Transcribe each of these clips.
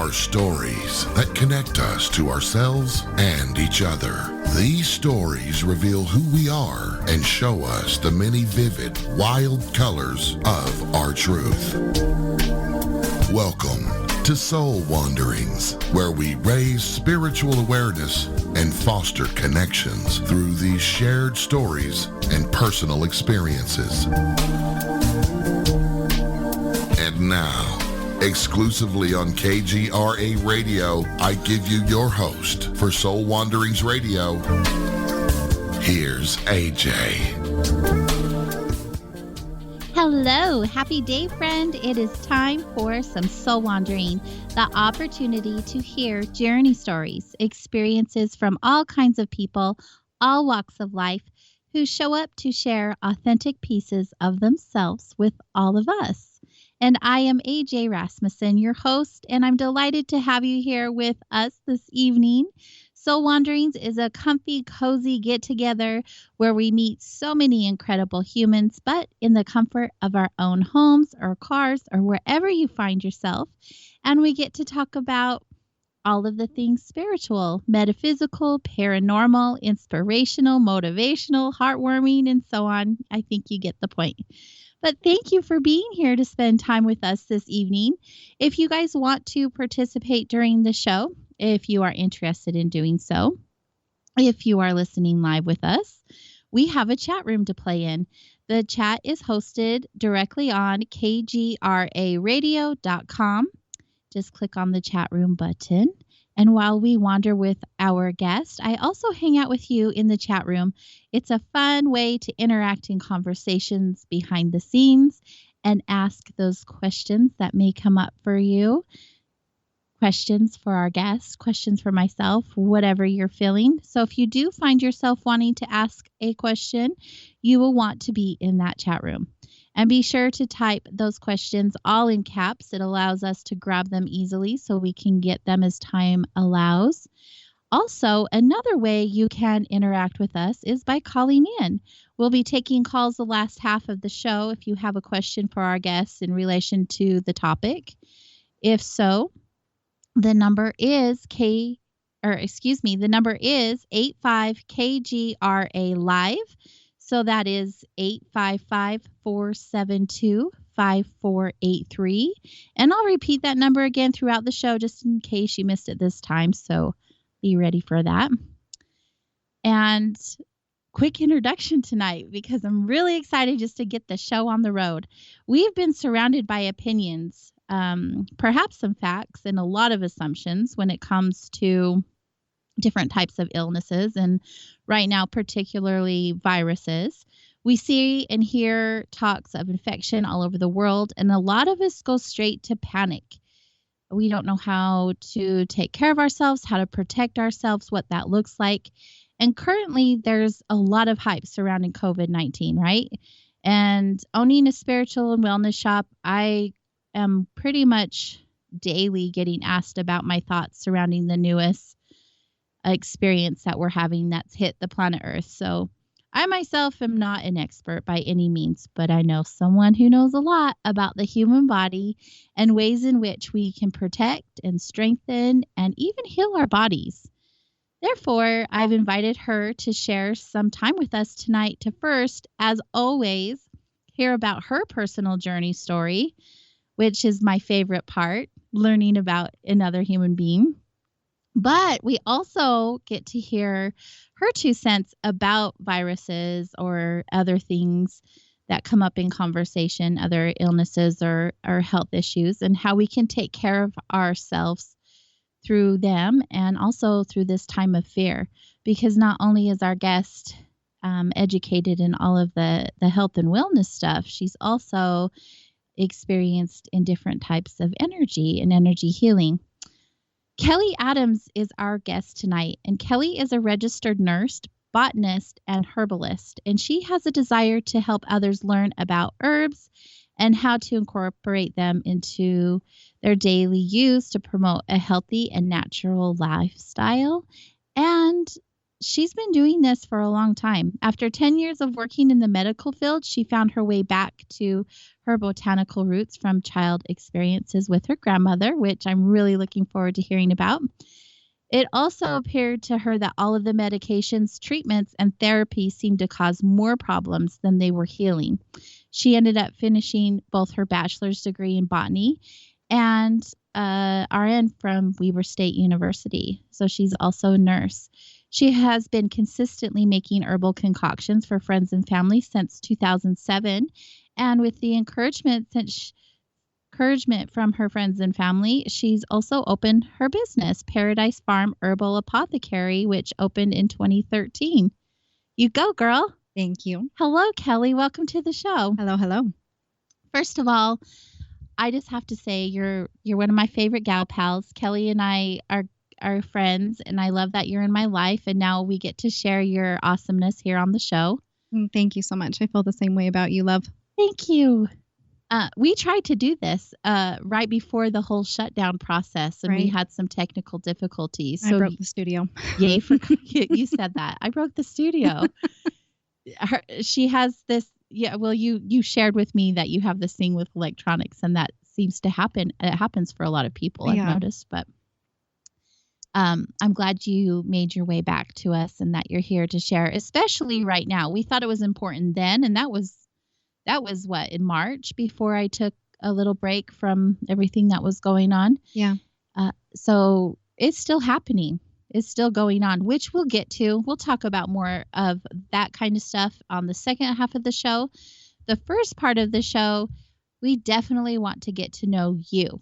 are stories that connect us to ourselves and each other. These stories reveal who we are and show us the many vivid, wild colors of our truth. Welcome to Soul Wanderings, where we raise spiritual awareness and foster connections through these shared stories and personal experiences. And now, exclusively on KGRA Radio, I give you your host for Soul Wanderings Radio. Here's AJ. Hello, happy day, friend. It is time for some soul wandering, the opportunity to hear journey stories, experiences from all kinds of people, all walks of life, who show up to share authentic pieces of themselves with all of us. And I am AJ Rasmussen, your host, and I'm delighted to have you here with us this evening. Soul Wanderings is a comfy, cozy get-together where we meet so many incredible humans, but in the comfort of our own homes or cars or wherever you find yourself. And we get to talk about all of the things spiritual, metaphysical, paranormal, inspirational, motivational, heartwarming, and so on. I think you get the point. But thank you for being here to spend time with us this evening. If you guys want to participate during the show, if you are interested in doing so, if you are listening live with us, we have a chat room to play in. The chat is hosted directly on kgraradio.com. Just click on the chat room button. And while we wander with our guest, I also hang out with you in the chat room. It's a fun way to interact in conversations behind the scenes and ask those questions that may come up for you. Questions for our guests, questions for myself, whatever you're feeling. So if you do find yourself wanting to ask a question, you will want to be in that chat room. And be sure to type those questions all in caps. It allows us to grab them easily so we can get them as time allows. Also, another way you can interact with us is by calling in. We'll be taking calls the last half of the show if you have a question for our guests in relation to the topic. If so, the number is 85KGRA Live. So that is 855-472-5483. And I'll repeat that number again throughout the show just in case you missed it this time. So be ready for that. And quick introduction tonight because I'm really excited just to get the show on the road. We've been surrounded by opinions, perhaps some facts and a lot of assumptions when it comes to different types of illnesses, and right now particularly viruses. We see and hear talks of infection all over the world, and a lot of us go straight to panic. We don't know how to take care of ourselves, how to protect ourselves, what that looks like. And currently there's a lot of hype surrounding COVID-19, right? And owning a spiritual and wellness shop, I am pretty much daily getting asked about my thoughts surrounding the newest experience that we're having that's hit the planet Earth. So I myself am not an expert by any means, but I know someone who knows a lot about the human body and ways in which we can protect and strengthen and even heal our bodies. Therefore, I've invited her to share some time with us tonight to first, as always, hear about her personal journey story, which is my favorite part, learning about another human being. But we also get to hear her 2 cents about viruses or other things that come up in conversation, other illnesses or health issues, and how we can take care of ourselves through them and also through this time of fear. Because not only is our guest educated in all of the health and wellness stuff, she's also experienced in different types of energy and energy healing. Kellie Adams is our guest tonight, and Kellie is a registered nurse, botanist, and herbalist, and she has a desire to help others learn about herbs and how to incorporate them into their daily use to promote a healthy and natural lifestyle and she's been doing this for a long time. After 10 years of working in the medical field, she found her way back to her botanical roots from child experiences with her grandmother, which I'm really looking forward to hearing about. It also appeared to her that all of the medications, treatments, and therapies seemed to cause more problems than they were healing. She ended up finishing both her bachelor's degree in botany and RN from Weber State University. So she's also a nurse. She has been consistently making herbal concoctions for friends and family since 2007. And with the encouragement from her friends and family, she's also opened her business, Paradise Farm Herbal Apothecary, which opened in 2013. You go, girl. Thank you. Hello, Kellie. Welcome to the show. Hello, hello. First of all, I just have to say you're one of my favorite gal pals. Kellie and I are friends, and I love that you're in my life, and now we get to share your awesomeness here on the show. Thank you so much. I feel the same way about you, love. Thank you. We tried to do this right before the whole shutdown process, and we had some technical difficulties. I broke the studio. Yay for you said that. I broke the studio. She has this. Yeah, well, you shared with me that you have this thing with electronics, and that seems to happen. It happens for a lot of people, I've noticed. But I'm glad you made your way back to us and that you're here to share, especially right now. We thought it was important then, and that was what, in March, before I took a little break from everything that was going on. Yeah. So it's still happening. It's still going on, which we'll get to. We'll talk about more of that kind of stuff on the second half of the show. The first part of the show, we definitely want to get to know you.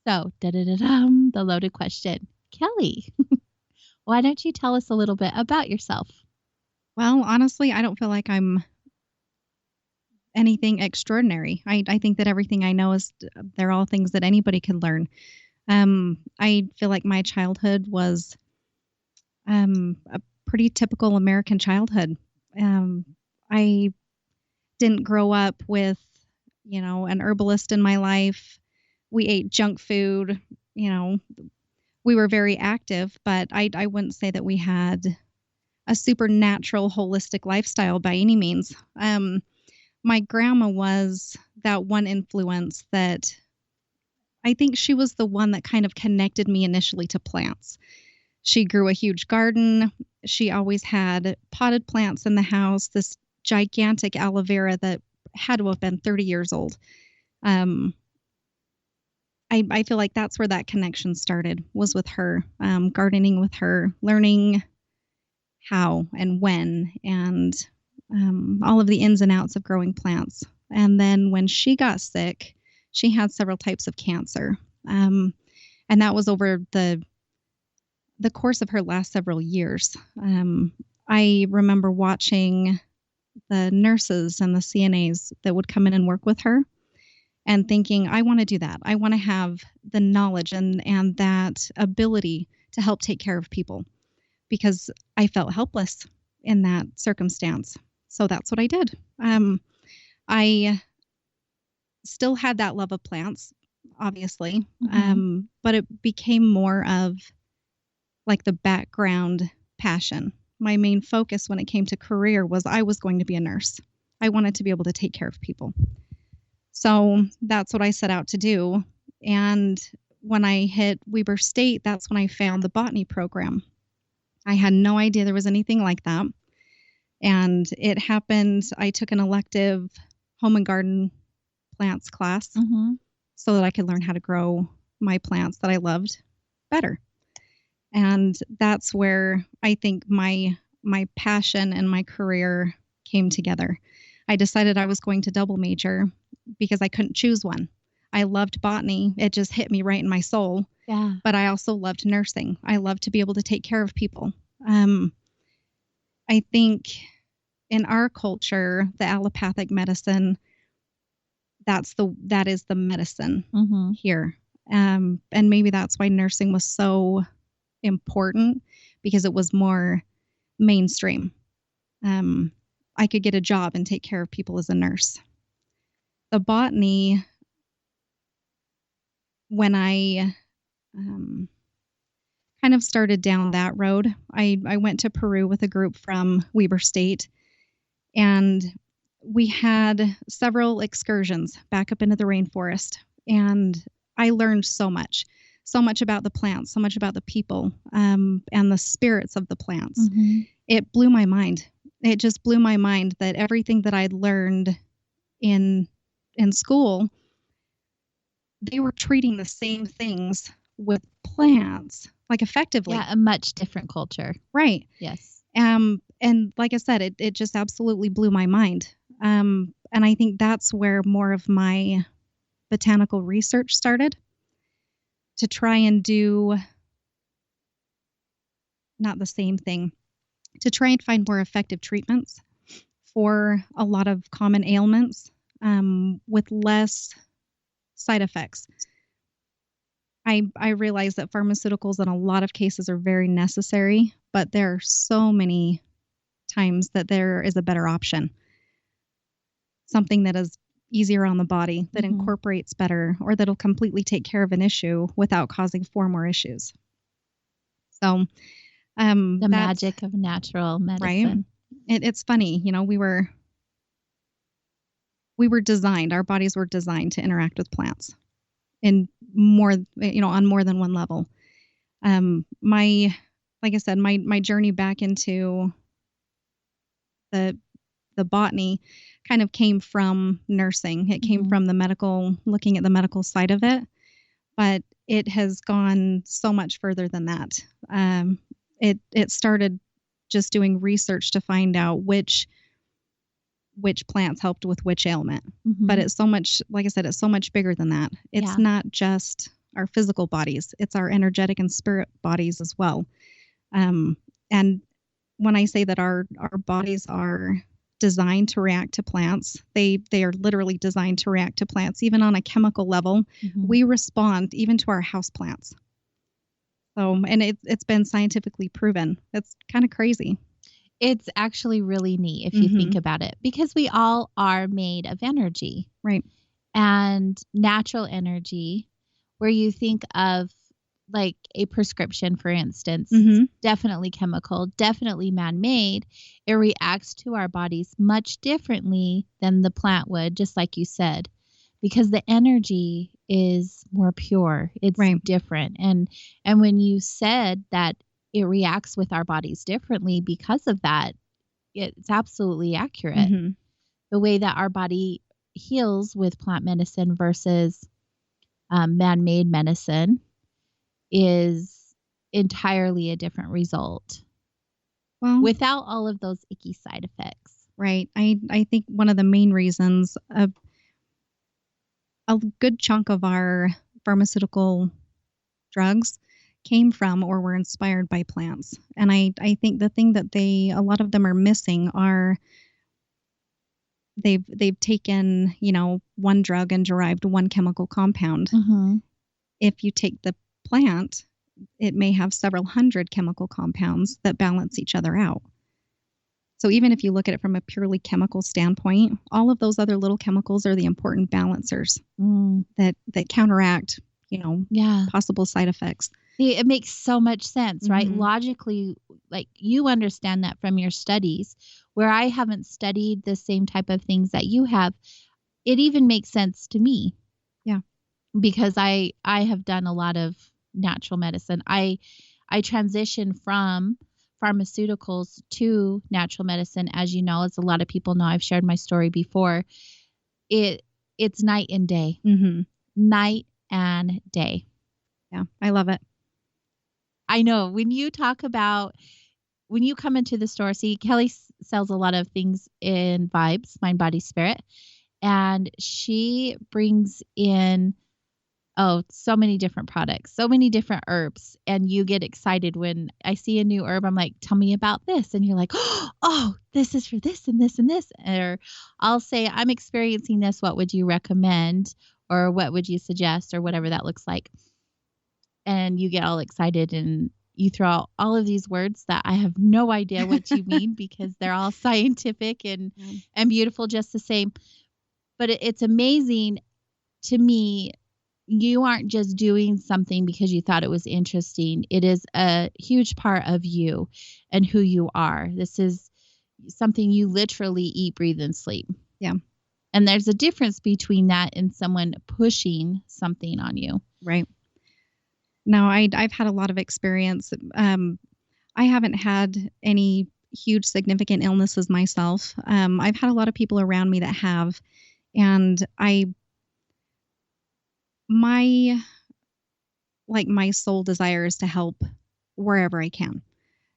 So, the loaded question. Kellie, why don't you tell us a little bit about yourself? Well, honestly, I don't feel like I'm anything extraordinary. I think that everything I know they're all things that anybody can learn. I feel like my childhood was a pretty typical American childhood. I didn't grow up with, an herbalist in my life. We ate junk food. We were very active, but I wouldn't say that we had a supernatural, holistic lifestyle by any means. My grandma was that one influence that I think she was the one that kind of connected me initially to plants. She grew a huge garden. She always had potted plants in the house, this gigantic aloe vera that had to have been 30 years old. I feel like that's where that connection started, was with her, gardening with her, learning how and when, and all of the ins and outs of growing plants. And then when she got sick, she had several types of cancer. And that was over the course of her last several years. I remember watching the nurses and the CNAs that would come in and work with her and thinking, I want to do that. I want to have the knowledge and that ability to help take care of people, because I felt helpless in that circumstance. So that's what I did. I still had that love of plants, obviously, but it became more of like the background passion. My main focus when it came to career was I was going to be a nurse. I wanted to be able to take care of people. So that's what I set out to do. And when I hit Weber State, that's when I found the botany program. I had no idea there was anything like that. And it happened, I took an elective home and garden plants class so that I could learn how to grow my plants that I loved better. And that's where I think my passion and my career came together. I decided I was going to double major because I couldn't choose one. I loved botany. It just hit me right in my soul. Yeah. But I also loved nursing. I loved to be able to take care of people. I think in our culture, the allopathic medicine, that is the medicine here. And maybe that's why nursing was so important, because it was more mainstream. I could get a job and take care of people as a nurse. The botany, when I kind kind of started down that road. I went to Peru with a group from Weber State, and we had several excursions back up into the rainforest. And I learned so much about the plants, so much about the people, and the spirits of the plants. Mm-hmm. It blew my mind. It just blew my mind that everything that I'd learned in school, they were treating the same things with plants, like effectively. Yeah, a much different culture. Right. Yes. And like I said, it just absolutely blew my mind. And I think that's where more of my botanical research started, to try and do not the same thing, to try and find more effective treatments for a lot of common ailments, with less side effects. I realize that pharmaceuticals in a lot of cases are very necessary, but there are so many times that there is a better option. Something that is easier on the body, that Mm-hmm. incorporates better, or that'll completely take care of an issue without causing 4 more issues. So, The magic of natural medicine. Right. It's funny, we were designed, our bodies were designed to interact with plants in more, on more than one level. Like I said, my journey back into the botany kind of came from nursing. It came Mm-hmm. from looking at the medical side of it, but it has gone so much further than that. It started just doing research to find out which plants helped with which ailment. Mm-hmm. But it's so much, like I said, it's so much bigger than that. It's not just our physical bodies, it's our energetic and spirit bodies as well. And when I say that our bodies are designed to react to plants, they are literally designed to react to plants. Even on a chemical level, Mm-hmm. we respond even to our house plants. So, and it's been scientifically proven. It's kind of crazy. It's actually really neat if you think about it, because we all are made of energy. Right. And natural energy, where you think of like a prescription, for instance, definitely chemical, definitely man-made. It reacts to our bodies much differently than the plant would, just like you said, because the energy is more pure. It's different. And when you said that it reacts with our bodies differently because of that, it's absolutely accurate. Mm-hmm. The way that our body heals with plant medicine versus man-made medicine is entirely a different result. Well, without all of those icky side effects. Right. I think one of the main reasons, a good chunk of our pharmaceutical drugs came from or were inspired by plants. And I think the thing that a lot of them are missing are they've taken, one drug and derived one chemical compound. Mm-hmm. If you take the plant, it may have several hundred chemical compounds that balance each other out. So even if you look at it from a purely chemical standpoint, all of those other little chemicals are the important balancers that counteract, possible side effects. See, it makes so much sense, right? Logically, like you understand that from your studies, where I haven't studied the same type of things that you have. It even makes sense to me. Yeah. Because I have done a lot of natural medicine. I transitioned from pharmaceuticals to natural medicine, as you know, as a lot of people know. I've shared my story before. It's night and day. Mm-hmm. Night and day. Yeah, I love it. I know when you come into the store, see, Kellie sells a lot of things in vibes, mind, body, spirit, and she brings in so many different products, so many different herbs. And you get excited when I see a new herb. I'm like, tell me about this. And you're like, oh, this is for this and this and this. Or I'll say, I'm experiencing this. What would you recommend? Or what would you suggest? Or whatever that looks like. And you get all excited and you throw out all of these words that I have no idea what you mean, because they're all scientific and beautiful just the same. But it's amazing to me you aren't just doing something because you thought it was interesting. It is a huge part of you and who you are. This is something you literally eat, breathe, and sleep. Yeah. And there's a difference between that and someone pushing something on you. Right. No, I've had a lot of experience. I haven't had any huge significant illnesses myself. I've had a lot of people around me that have, and my sole desire is to help wherever I can.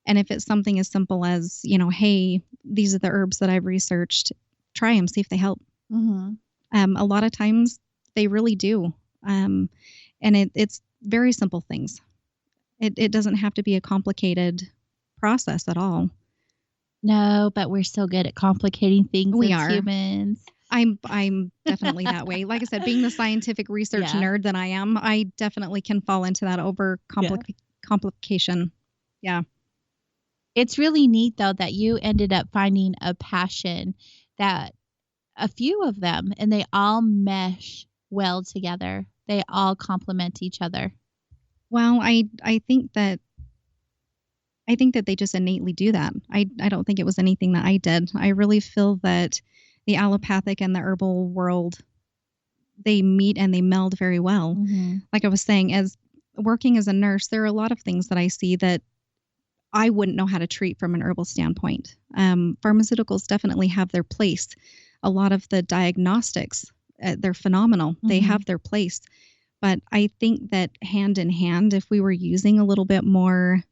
And if it's something as simple as, hey, these are the herbs that I've researched, try them, see if they help. Mm-hmm. A lot of times they really do. And it's very simple things. It doesn't have to be a complicated process at all. No, but we're so good at complicating things We as are. humans. I'm definitely that way. Like I said, being the scientific research nerd that I am, I definitely can fall into that complication. Yeah. It's really neat, though, that you ended up finding a passion that a few of them, and they all mesh well together. They all complement each other. Well, I think that they just innately do that. I don't think it was anything that I did. I really feel that the allopathic and the herbal world, they meet and they meld very well. Mm-hmm. Like I was saying, as working as a nurse, there are a lot of things that I see that I wouldn't know how to treat from an herbal standpoint. Pharmaceuticals definitely have their place. A lot of the diagnostics, they're phenomenal. Mm-hmm. They have their place. But I think that hand in hand, if we were using a little bit more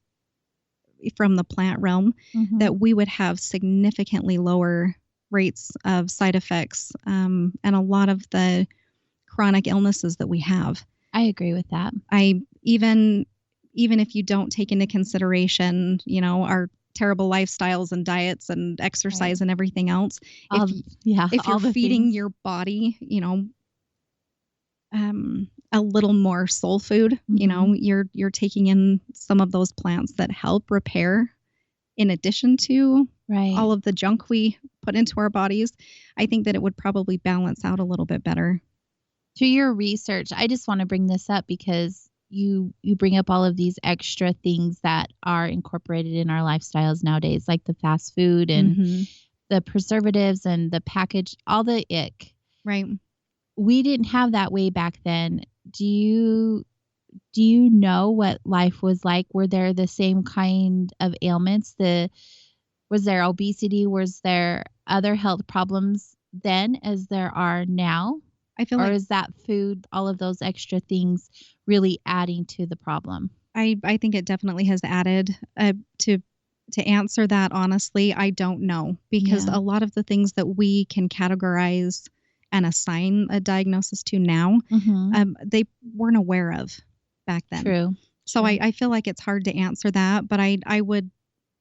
from the plant realm, Mm-hmm. that we would have significantly lower rates of side effects and a lot of the chronic illnesses that we have. I agree with that. Even if you don't take into consideration, our terrible lifestyles and diets and exercise and everything else, if you're feeding your body, a little more soul food, Mm-hmm. you're taking in some of those plants that help repair in addition to all of the junk we put into our bodies. I think that it would probably balance out a little bit better. Through your research, I just want to bring this up because you bring up all of these extra things that are incorporated in our lifestyles nowadays, like the fast food and Mm-hmm. the preservatives and the package, all the ick. Right. We didn't have that way back then. Do you know what life was like? Were there the same kind of ailments? Was there obesity? Was there other health problems then as there are now? I feel or is that food, all of those extra things, really adding to the problem? I think it definitely has added. To answer that honestly, I don't know, because a lot of the things that we can categorize and assign a diagnosis to now, Mm-hmm. They weren't aware of back then. True. So I feel like it's hard to answer that, but I would.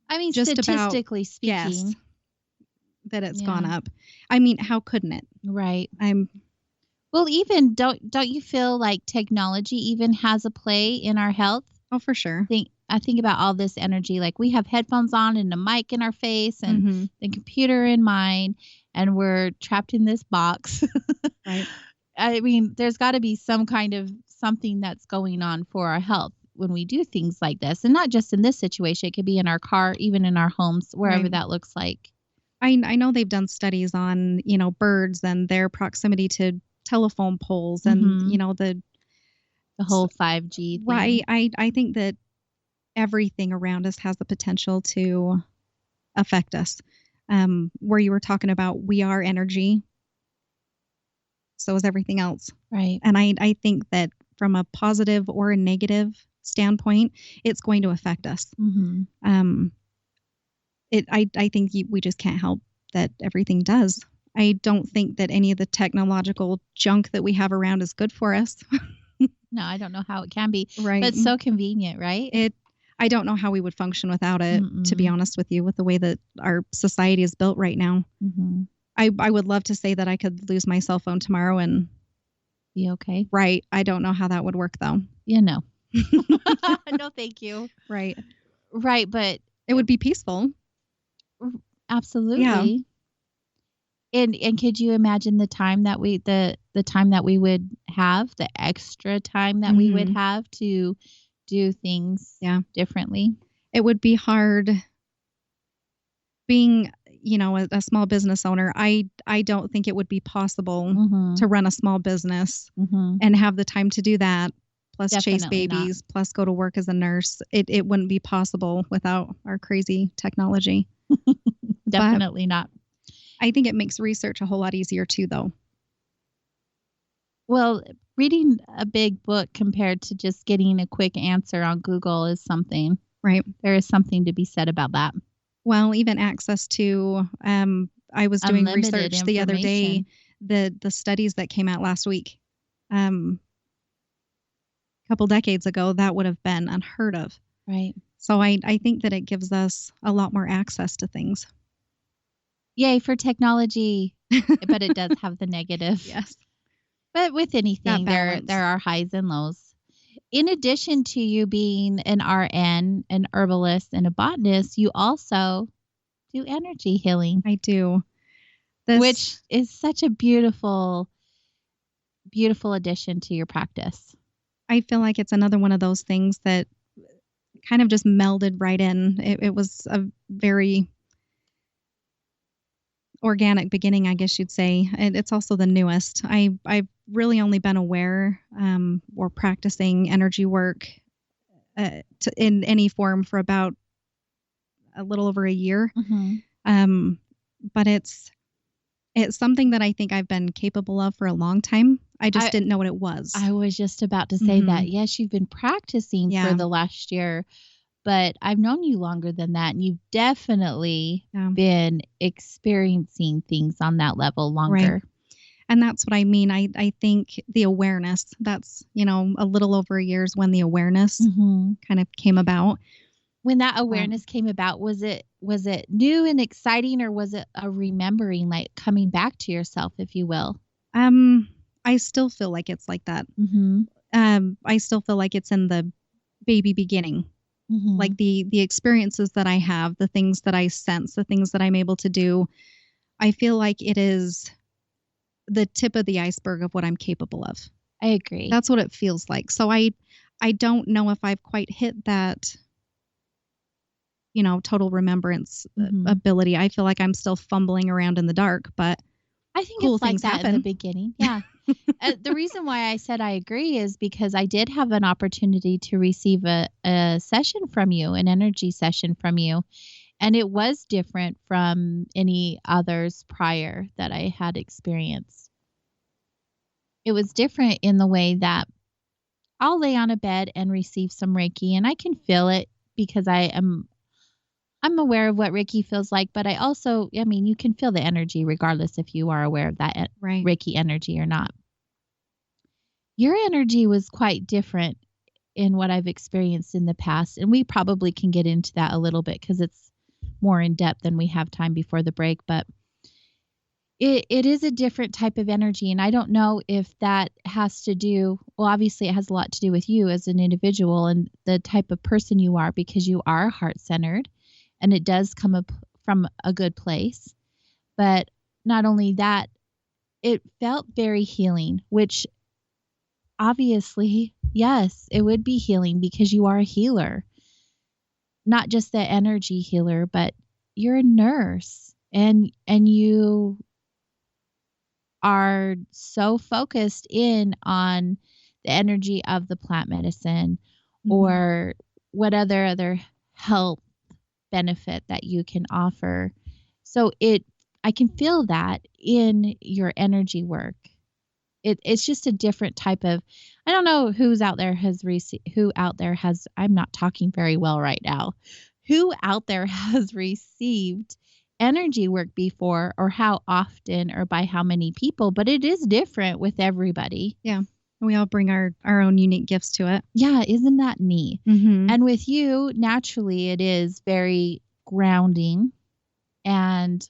I mean, just statistically speaking, yes, that it's gone up. I mean, how couldn't it? Right. Well, even don't you feel like technology even has a play in our health? Oh, for sure. I think about all this energy. Like we have headphones on and a mic in our face and Mm-hmm. the computer in mine, and we're trapped in this box. Right. I mean, there's got to be some kind of something that's going on for our health when we do things like this. And not just in this situation. It could be in our car, even in our homes, wherever that looks like. I know they've done studies on, birds and their proximity to telephone poles and, Mm-hmm. The whole 5G thing. Right. I think that everything around us has the potential to affect us. Where you were talking about, we are energy. So is everything else. Right. And I think that from a positive or a negative standpoint, it's going to affect us. Mm-hmm. I think we just can't help that everything does. I don't think that any of the technological junk that we have around is good for us. No, I don't know how it can be. Right. But it's so convenient, right? I don't know how we would function without it, to be honest with you, with the way that our society is built right now. Mm-hmm. I would love to say that I could lose my cell phone tomorrow and be okay. Right. I don't know how that would work, though. No, thank you. Right. Right. But it would be peaceful. Absolutely. Yeah. And could you imagine the time that the time that we would have, the extra time that we would have to do things Yeah. differently? It would be hard being, a small business owner. I don't think it would be possible Mhm. to run a small business Mhm. and have the time to do that, plus chase Definitely not. babies, plus go to work as a nurse. It wouldn't be possible without our crazy technology. Definitely not. I think it makes research a whole lot easier too, though. Well, reading a big book compared to just getting a quick answer on Google is something. Right. There is something to be said about that. Well, even access to, I was doing Unlimited research the other day, information. the studies that came out last week, a couple decades ago, that would have been unheard of. Right. So I think that it gives us a lot more access to things. Yay for technology, but it does have the negative. Yes. But with anything, there balance. are highs and lows. In addition to you being an RN, an herbalist, and a botanist, you also do energy healing, I do. which is such a beautiful, beautiful addition to your practice. I feel like it's another one of those things that kind of just melded right in. It was a very organic beginning, I guess you'd say. And it's also the newest. I've really only been aware or practicing energy work in any form for about a little over a year. But it's something that I think I've been capable of for a long time. I just didn't know what it was. I was just about to say that. Yes, you've been practicing for the last year, but I've known you longer than that, and you've definitely been experiencing things on that level longer. Right. And that's what I mean. I think the awareness, that's, a little over a year is when the awareness kind of came about. When that awareness came about, was it new and exciting, or was it a remembering, like coming back to yourself, if you will? I still feel like it's like that. Mm-hmm. I still feel like it's in the baby beginning. Mm-hmm. Like the experiences that I have, the things that I sense, the things that I'm able to do. I feel like it is the tip of the iceberg of what I'm capable of. I agree. That's what it feels like. So I don't know if I've quite hit that, total remembrance ability. I feel like I'm still fumbling around in the dark, but I think cool it's like things that happen in the beginning. Yeah. The reason why I said I agree is because I did have an opportunity to receive a session from you, an energy session from you. And it was different from any others prior that I had experienced. It was different in the way that I'll lay on a bed and receive some Reiki, and I can feel it because I'm aware of what Reiki feels like, but I also, you can feel the energy regardless if you are aware of that right. Reiki energy or not. Your energy was quite different in what I've experienced in the past, and we probably can get into that a little bit because it's more in depth than we have time before the break, but it is a different type of energy, and I don't know if that has to do, well, obviously it has a lot to do with you as an individual and the type of person you are, because you are heart-centered, and it does come up from a good place. But not only that, it felt very healing, which obviously, yes, it would be healing because you are a healer. Not just the energy healer, but you're a nurse, and you are so focused in on the energy of the plant medicine or what other health benefit that you can offer. So I can feel that in your energy work. It's just a different type of, I don't know who out there has, I'm not talking very well right now. Who out there has received energy work before, or how often, or by how many people, but it is different with everybody. Yeah. We all bring our own unique gifts to it. Yeah. Isn't that neat? Mm-hmm. And with you, naturally, it is very grounding and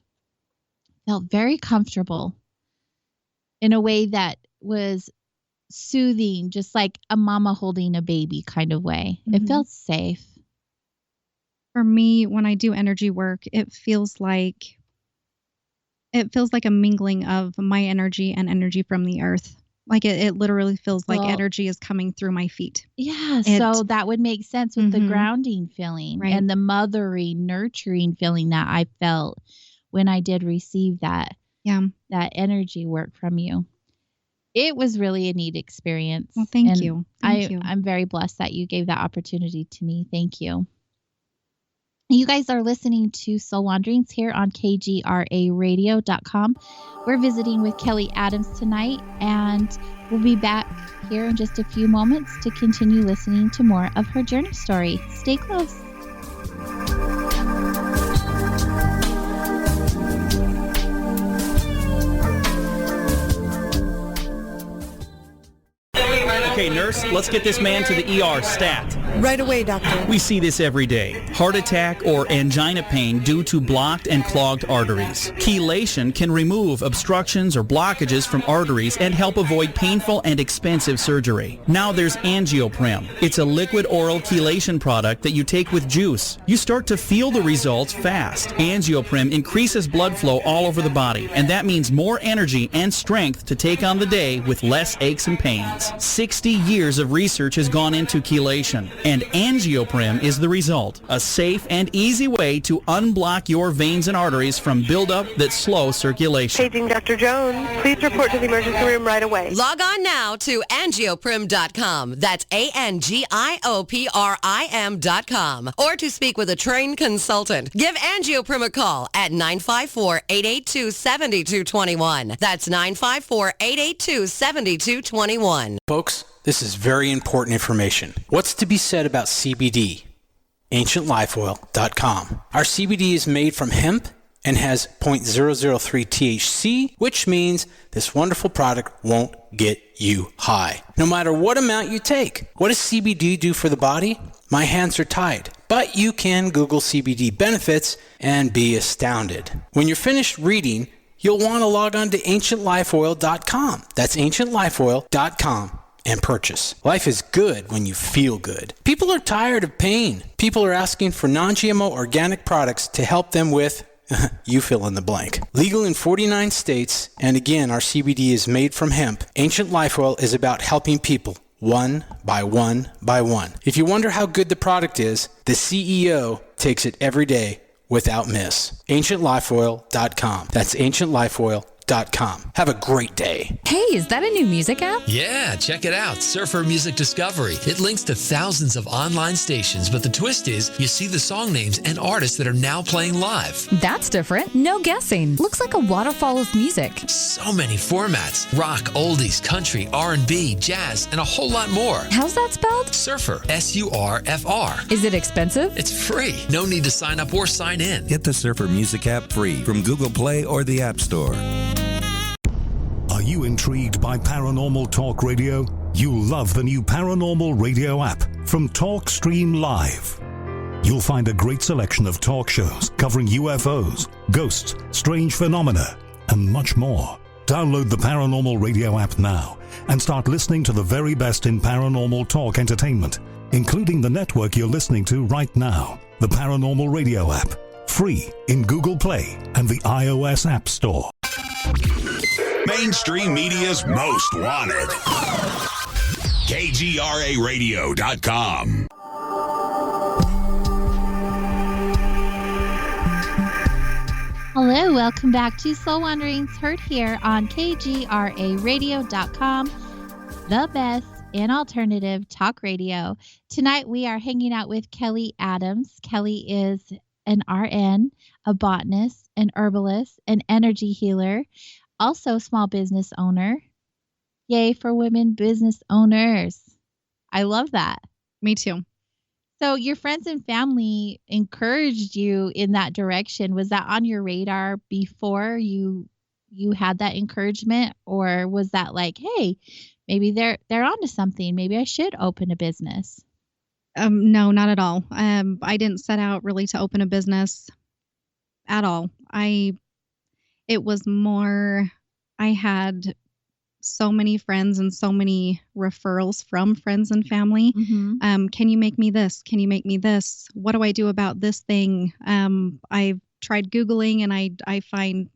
felt very comfortable in a way that was soothing, just like a mama holding a baby kind of way. It felt safe. For me, when I do energy work, it feels like it feels like a mingling of my energy and energy from the earth. Like it literally feels like energy is coming through my feet. Yeah, so that would make sense with the grounding feeling and the mothering, nurturing feeling that I felt when I did receive that energy work from you. It was really a neat experience. Well, thank you. Thank you. I'm very blessed that you gave that opportunity to me. Thank you. You guys are listening to Soul Wanderings here on KGRAradio.com. We're visiting with Kellie Adams tonight, and we'll be back here in just a few moments to continue listening to more of her journey story. Stay close. Okay, nurse, let's get this man to the ER stat. Right away, doctor. We see this every day. Heart attack or angina pain due to blocked and clogged arteries. Chelation can remove obstructions or blockages from arteries and help avoid painful and expensive surgery. Now there's Angioprim. It's a liquid oral chelation product that you take with juice. You start to feel the results fast. Angioprim increases blood flow all over the body, and that means more energy and strength to take on the day with less aches and pains. 60 years of research has gone into chelation, and Angioprim is the result. A safe and easy way to unblock your veins and arteries from buildup that slow circulation. Paging Dr. Jones. Please report to the emergency room right away. Log on now to angioprim.com. That's ANGIOPRIM.com. Or to speak with a trained consultant. Give Angioprim a call at 954-882-7221. That's 954-882-7221. Folks, this is very important information. What's to be said about CBD? AncientLifeOil.com. Our CBD is made from hemp and has 0.003 THC, which means this wonderful product won't get you high, no matter what amount you take. What does CBD do for the body? My hands are tied, but you can Google CBD benefits and be astounded. When you're finished reading, you'll want to log on to AncientLifeOil.com. That's AncientLifeOil.com. and purchase. Life is good when you feel good. People are tired of pain. People are asking for non-GMO organic products to help them with, you fill in the blank. Legal in 49 states, and again, our CBD is made from hemp. Ancient Life Oil is about helping people one by one by one. If you wonder how good the product is, the CEO takes it every day without miss. AncientLifeOil.com. That's AncientLifeOil.com. Have a great day. Hey, is that a new music app? Yeah, check it out. Surfer Music Discovery. It links to thousands of online stations, but the twist is you see the song names and artists that are now playing live. That's different. No guessing. Looks like a waterfall of music. So many formats. Rock, oldies, country, R&B, jazz, and a whole lot more. How's that spelled? Surfer. S-U-R-F-R. Is it expensive? It's free. No need to sign up or sign in. Get the Surfer Music app free from Google Play or the App Store. Are you intrigued by Paranormal Talk Radio? You'll love the new Paranormal Radio app from TalkStream Live. You'll find a great selection of talk shows covering UFOs, ghosts, strange phenomena, and much more. Download the Paranormal Radio app now and start listening to the very best in paranormal talk entertainment, including the network you're listening to right now. The Paranormal Radio app, free in Google Play and the iOS App Store. Mainstream media's most wanted. KGRAradio.com. Hello, welcome back to Soul Wanderings, heard here on KGRAradio.com, the best in alternative talk radio. Tonight we are hanging out with Kellie Adams. Kellie is an RN, a botanist, an herbalist, an energy healer, also a small business owner. Yay for women business owners. I love that. Me too. So your friends and family encouraged you in that direction. Was that on your radar before you had that encouragement, or was that like, hey, maybe they're onto something. Maybe I should open a business? No, not at all. I didn't set out really to open a business at all. It was more, I had so many friends and so many referrals from friends and family. Mm-hmm. Can you make me this? Can you make me this? What do I do about this thing? I've tried Googling and I find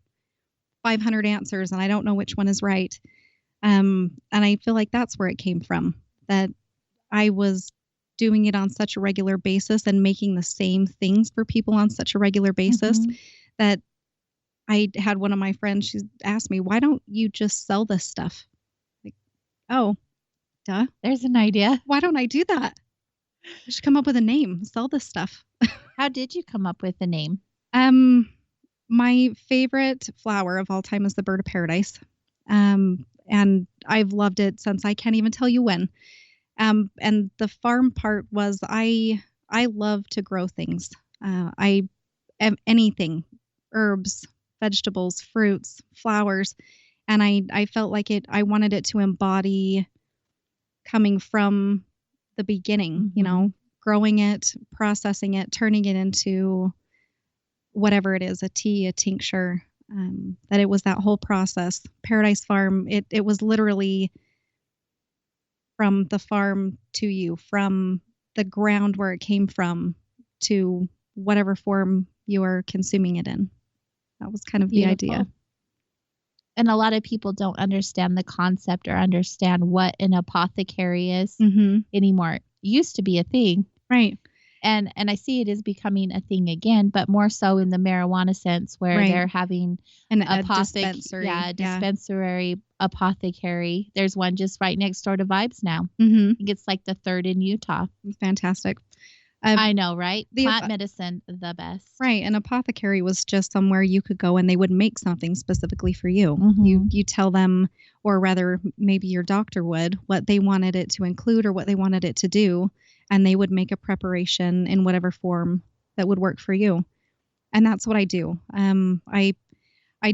500 answers and I don't know which one is right. And I feel like that's where it came from, that I was doing it on such a regular basis and making the same things for people on such a regular basis that I had one of my friends, she asked me, why don't you just sell this stuff? Like, oh, duh. There's an idea. Why don't I do that? I should come up with a name, sell this stuff. How did you come up with the name? My favorite flower of all time is the bird of paradise. And I've loved it since I can't even tell you when. And the farm part was I love to grow things. I am anything, herbs, vegetables, fruits, flowers. And I felt like I wanted it to embody coming from the beginning, you know, growing it, processing it, turning it into whatever it is, a tea, a tincture, that it was that whole process. Paradise Farm, it was literally from the farm to you, from the ground where it came from to whatever form you are consuming it in. That was kind of the idea. And a lot of people don't understand the concept or understand what an apothecary is anymore. It used to be a thing. Right. And I see it is becoming a thing again, but more so in the marijuana sense where they're having a dispensary. A dispensary apothecary. There's one just right next door to Vibes now. I think it's like the third in Utah. Fantastic. I know, right? Plant medicine, the best. Right. An apothecary was just somewhere you could go and they would make something specifically for you. You tell them, or rather maybe your doctor would, what they wanted it to include or what they wanted it to do. And they would make a preparation in whatever form that would work for you. And that's what I do. I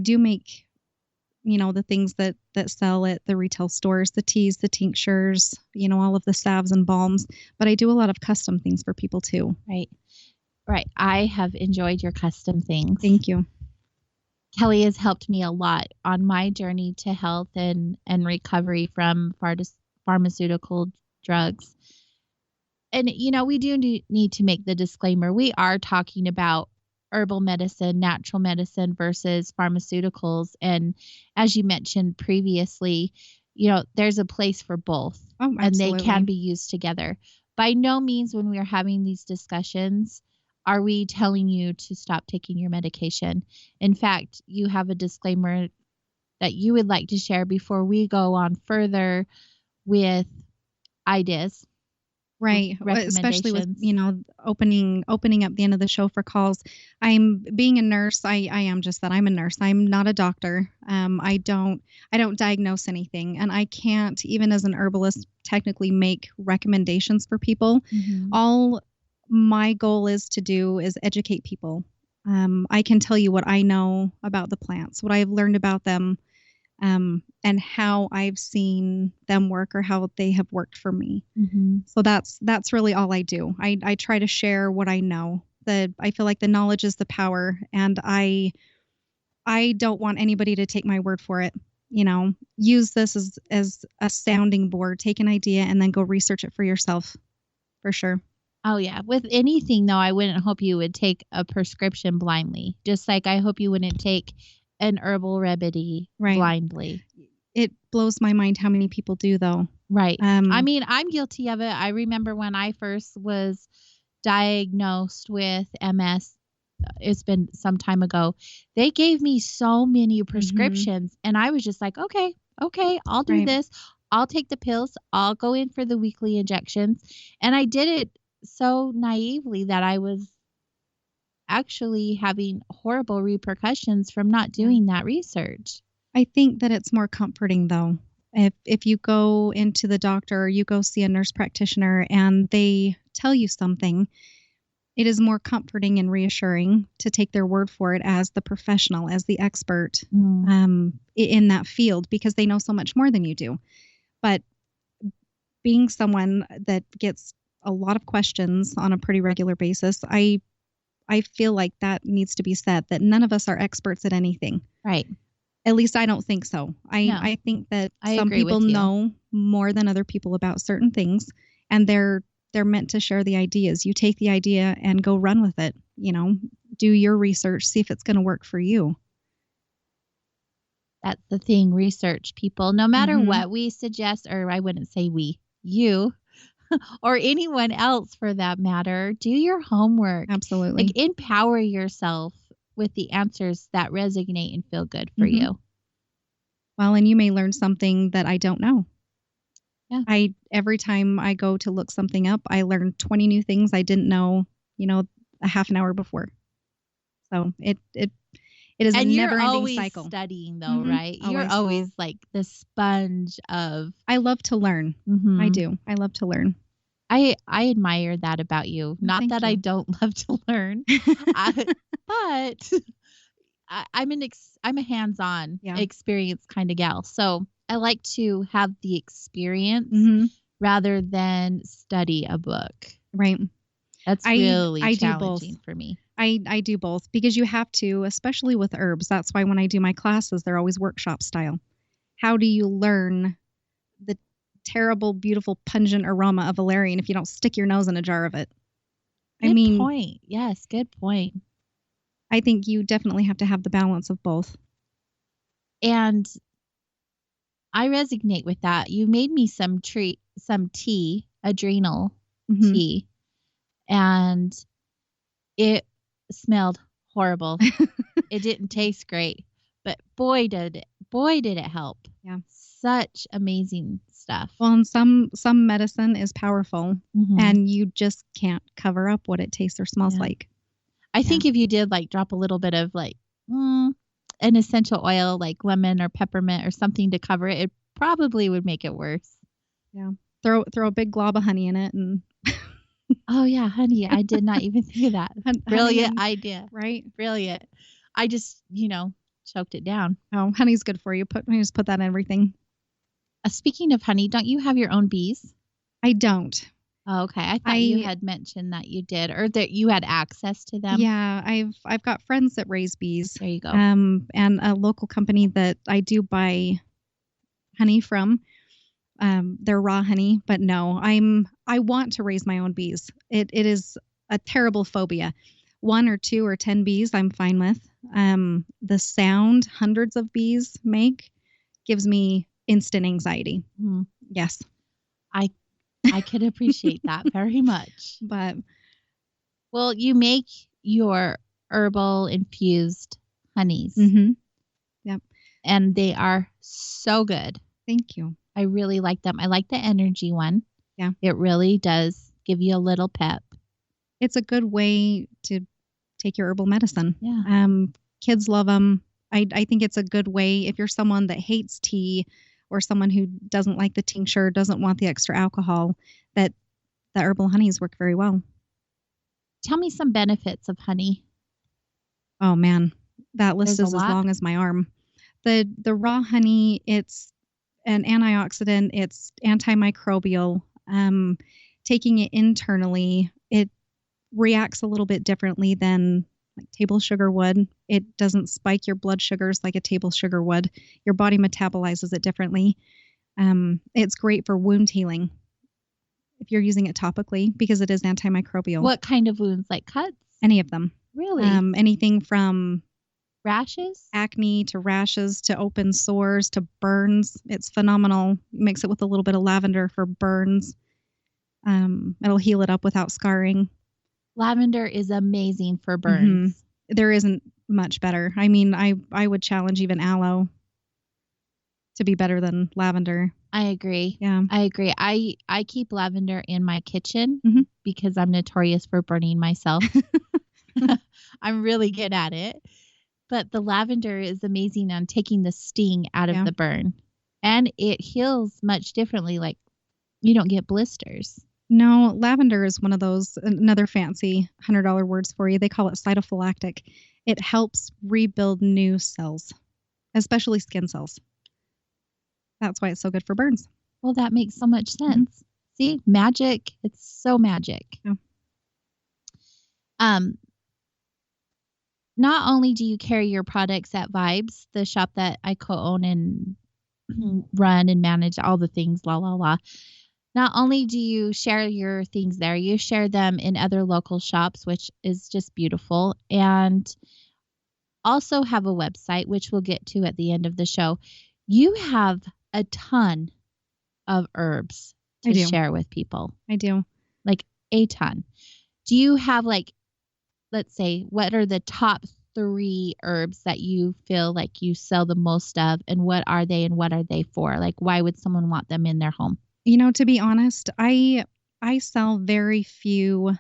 do make, you know, the things that sell at the retail stores, the teas, the tinctures, you know, all of the salves and balms, but I do a lot of custom things for people too. Right. Right. I have enjoyed your custom things. Thank you. Kellie has helped me a lot on my journey to health and recovery from pharmaceutical drugs. And, you know, we do need to make the disclaimer. We are talking about herbal medicine, natural medicine versus pharmaceuticals. And as you mentioned previously, you know, there's a place for both. Oh, and they can be used together. By no means when we are having these discussions are we telling you to stop taking your medication. In fact, you have a disclaimer that you would like to share before we go on further with ideas. Right. Especially with, you know, opening up the end of the show for calls. I'm being a nurse. I am just that. I'm a nurse. I'm not a doctor. I don't diagnose anything, and I can't, even as an herbalist, technically make recommendations for people. All my goal is to do is educate people. I can tell you what I know about the plants, what I've learned about them, and how I've seen them work or how they have worked for me. So that's really all I do. I try to share what I know. I feel like the knowledge is the power, and I don't want anybody to take my word for it. You know, use this as a sounding board. Take an idea and then go research it for yourself, for sure. Oh, yeah. With anything, though, I wouldn't hope you would take a prescription blindly. Just like I hope you wouldn't take an herbal remedy blindly. It blows my mind how many people do, though. Right. I mean, I'm guilty of it. I remember when I first was diagnosed with MS, it's been some time ago, they gave me so many prescriptions and I was just like, okay, I'll do this. I'll take the pills. I'll go in for the weekly injections. And I did it so naively that I was actually having horrible repercussions from not doing that research. I think that it's more comforting, though. If you go into the doctor or you go see a nurse practitioner and they tell you something, it is more comforting and reassuring to take their word for it as the professional, as the expert in that field, because they know so much more than you do. But being someone that gets a lot of questions on a pretty regular basis, I feel like that needs to be said, that none of us are experts at anything. Right. At least I don't think so. I think that some people know more than other people about certain things, and they're meant to share the ideas. You take the idea and go run with it. You know, do your research, see if it's going to work for you. That's the thing. Research, people. No matter Mhm. what we suggest, or I wouldn't say we, you, or anyone else for that matter, do your homework. Absolutely. Like empower yourself with the answers that resonate and feel good for Mhm. you. Well, and you may learn something that I don't know. Yeah. Every time I go to look something up, I learn 20 new things I didn't know, a half an hour before. So it is a And you're never-ending always cycle. studying though, Mhm. right? You're Always. always like the sponge of. I love to learn. I Mhm. do. I love to learn. I admire that about you. Not thank that I you. don't love to learn, but I'm a hands-on Yeah. experience kind of gal. So I like to have the experience Mhm. rather than study a book. Right. That's I really I do both. challenging for me. I do both because you have to, especially with herbs. That's why when I do my classes, they're always workshop style. How do you learn the terrible, beautiful, pungent aroma of valerian if you don't stick your nose in a jar of it? Good point. Yes, good point. I think you definitely have to have the balance of both. And I resonate with that. You made me some tea, adrenal Mhm. tea, and it smelled horrible. It didn't taste great, but boy did it help. Yeah. Such amazing stuff. Well, and some medicine is powerful, Mhm. and you just can't cover up what it tastes or smells Yeah. like. I think if you did like drop a little bit of like an essential oil like lemon or peppermint or something to cover it, it probably would make it worse. Yeah. Throw a big glob of honey in it and Oh yeah, honey. I did not even think of that. honey Brilliant and- idea. right? Brilliant. I just, choked it down. Oh, honey's good for you. You just put that in everything. Speaking of honey, don't you have your own bees? I don't. Oh, okay. I thought you had mentioned that you did, or that you had access to them. Yeah, I've got friends that raise bees. There you go. And a local company that I do buy honey from. They're raw honey, but no, I want to raise my own bees. It is a terrible phobia. 1 or 2 or 10 bees, I'm fine with. The sound hundreds of bees make gives me instant anxiety. Mm. Yes. I could appreciate that very much. But well, you make your herbal infused honeys. Mm-hmm. Yep. And they are so good. Thank you. I really like them. I like the energy one. Yeah. It really does give you a little pep. It's a good way to take your herbal medicine. Yeah. Kids love them. I think it's a good way if you're someone that hates tea or someone who doesn't like the tincture, doesn't want the extra alcohol, that the herbal honeys work very well. Tell me some benefits of honey. Oh man, that list There's is a as lot. long as my arm. The raw honey, it's an antioxidant, it's antimicrobial. Taking it internally, it reacts a little bit differently than like table sugar would. It doesn't spike your blood sugars like a table sugar would. Your body metabolizes it differently. It's great for wound healing if you're using it topically because it is antimicrobial. What kind of wounds? Like cuts? Any of them. Really? Anything from rashes, acne to rashes to open sores to burns. It's phenomenal. Mix it with a little bit of lavender for burns. It'll heal it up without scarring. Lavender is amazing for burns. Mm-hmm. There isn't much better. I mean, I would challenge even aloe to be better than lavender. I agree. Yeah. I agree. I keep lavender in my kitchen Mm-hmm. because I'm notorious for burning myself. I'm really good at it. But the lavender is amazing on taking the sting out of the burn. And it heals much differently. Like you don't get blisters. No, lavender is one of those, another fancy $100 words for you. They call it cytophylactic. It helps rebuild new cells, especially skin cells. That's why it's so good for burns. Well, that makes so much sense. Mm-hmm. See, magic. It's so magic. Yeah. Not only do you carry your products at Vibes, the shop that I co-own and run and manage all the things, not only do you share your things there, you share them in other local shops, which is just beautiful. And also have a website, which we'll get to at the end of the show. You have a ton of herbs I to do. share with people. I do. Like a ton. Do you have like, let's say, what are the top 3 herbs that you feel like you sell the most of, and what are they and what are they for? Like, why would someone want them in their home? You know, to be honest, I sell very few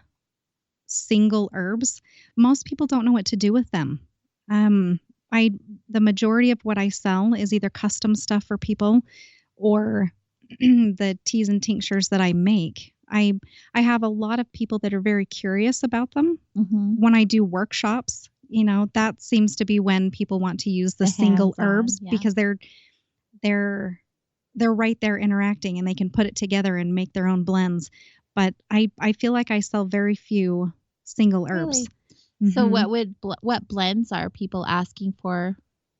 single herbs. Most people don't know what to do with them. The majority of what I sell is either custom stuff for people or the teas and tinctures that I make. I have a lot of people that are very curious about them. Mm-hmm. When I do workshops, you know, that seems to be when people want to use the single herbs because they're right there interacting and they can put it together and make their own blends. But I feel like I sell very few single herbs. Really? So what blends are people asking for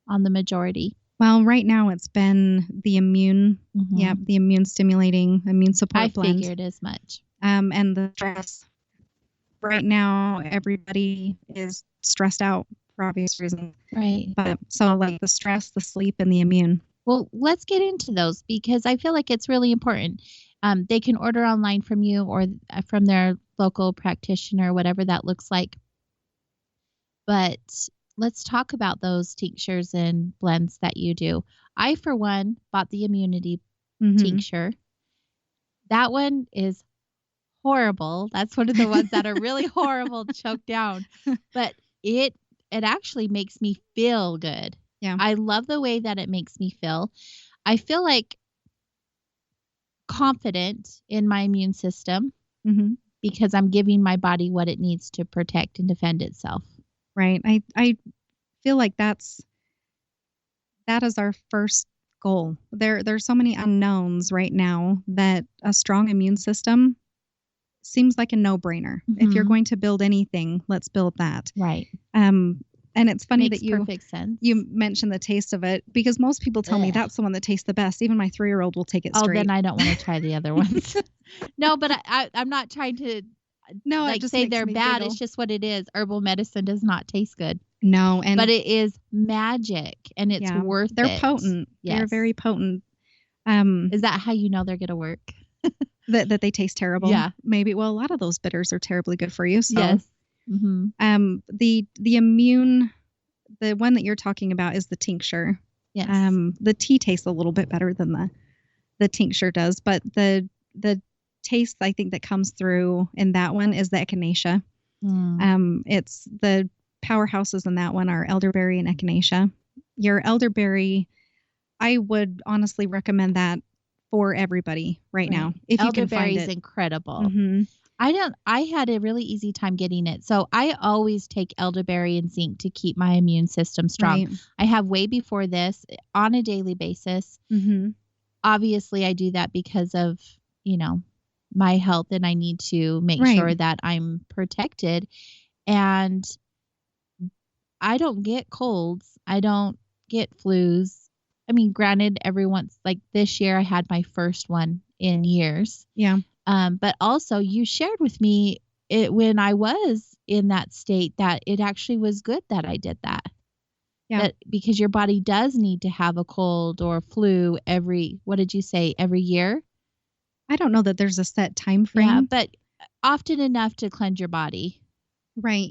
on the majority? Well, right now it's been the immune, the immune stimulating, immune support blend. I figured as much. And the stress. Right now, everybody is stressed out for obvious reasons. Right. But so like the stress, the sleep, and the immune. Well, let's get into those because I feel like it's really important. They can order online from you or from their local practitioner, whatever that looks like. But let's talk about those tinctures and blends that you do. I, for one, bought the immunity tincture. That one is horrible. That's one of the ones that are really horrible to choke down. But it actually makes me feel good. Yeah. I love the way that it makes me feel. I feel like confident in my immune system because I'm giving my body what it needs to protect and defend itself. Right. I feel like that is our first goal. There's so many unknowns right now that a strong immune system seems like a no-brainer. If you're going to build anything, let's build that. Right. And it's funny Makes that perfect sense. you mentioned the taste of it because most people tell me that's the one that tastes the best. Even my 3-year-old will take it straight. Oh, then I don't want to try the other ones. No, but I'm not trying to say they're bad. Giggle. It's just what it is. Herbal medicine does not taste good. No, but it is magic and it's worth it. They're potent. Yes. They're very potent. Is that how you know they're going to work? that they taste terrible? Yeah. Maybe. Well, a lot of those bitters are terribly good for you. So. Yes. The immune, the one that you're talking about is the tincture. Yes. The tea tastes a little bit better than the tincture does, but the taste I think that comes through in that one is the echinacea. It's the powerhouses in that one are elderberry and echinacea. Your elderberry, I would honestly recommend that for everybody right now if you can find it. Elderberry is incredible. I had a really easy time getting it. So I always take elderberry and zinc to keep my immune system strong. Right. I have way before this on a daily basis. Obviously I do that because of, my health and I need to make sure that I'm protected. And I don't get colds. I don't get flus. I mean, granted, every once, like this year I had my first one in years. Yeah. But also you shared with me when I was in that state that it actually was good that I did that. Yeah. Because your body does need to have a cold or flu every year? I don't know that there's a set time frame. Yeah, but often enough to cleanse your body. Right.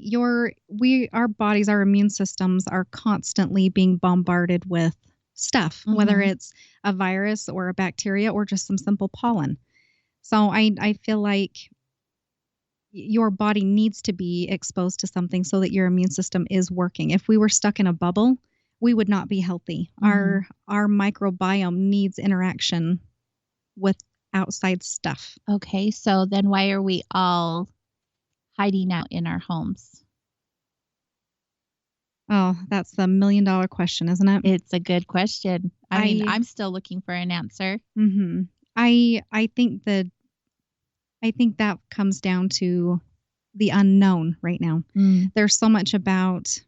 Our bodies, our immune systems are constantly being bombarded with stuff, whether it's a virus or a bacteria or just some simple pollen. So I feel like your body needs to be exposed to something so that your immune system is working. If we were stuck in a bubble, we would not be healthy. Our microbiome needs interaction with outside stuff. Okay, so then why are we all hiding out in our homes? Oh, that's the $1 million question, isn't it? It's a good question. I mean, I'm still looking for an answer. I think that comes down to the unknown right now. There's so much about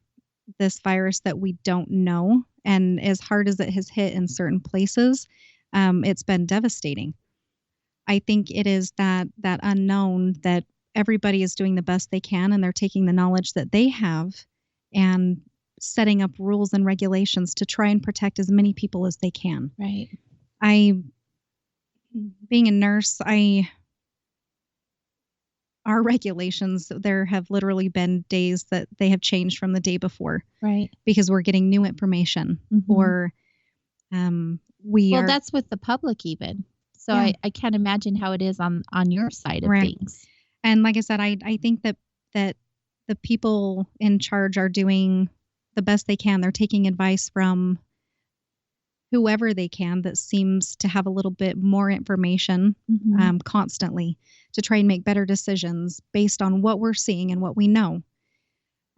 this virus that we don't know. And as hard as it has hit in certain places, it's been devastating. I think it is that unknown that everybody is doing the best they can and they're taking the knowledge that they have and setting up rules and regulations to try and protect as many people as they can. Right. Being a nurse, our regulations, there have literally been days that they have changed from the day before. Right. Because we're getting new information, or that's with the public even. So I can't imagine how it is on your side of things. And like I said, I think that the people in charge are doing the best they can. They're taking advice from whoever they can that seems to have a little bit more information constantly to try and make better decisions based on what we're seeing and what we know.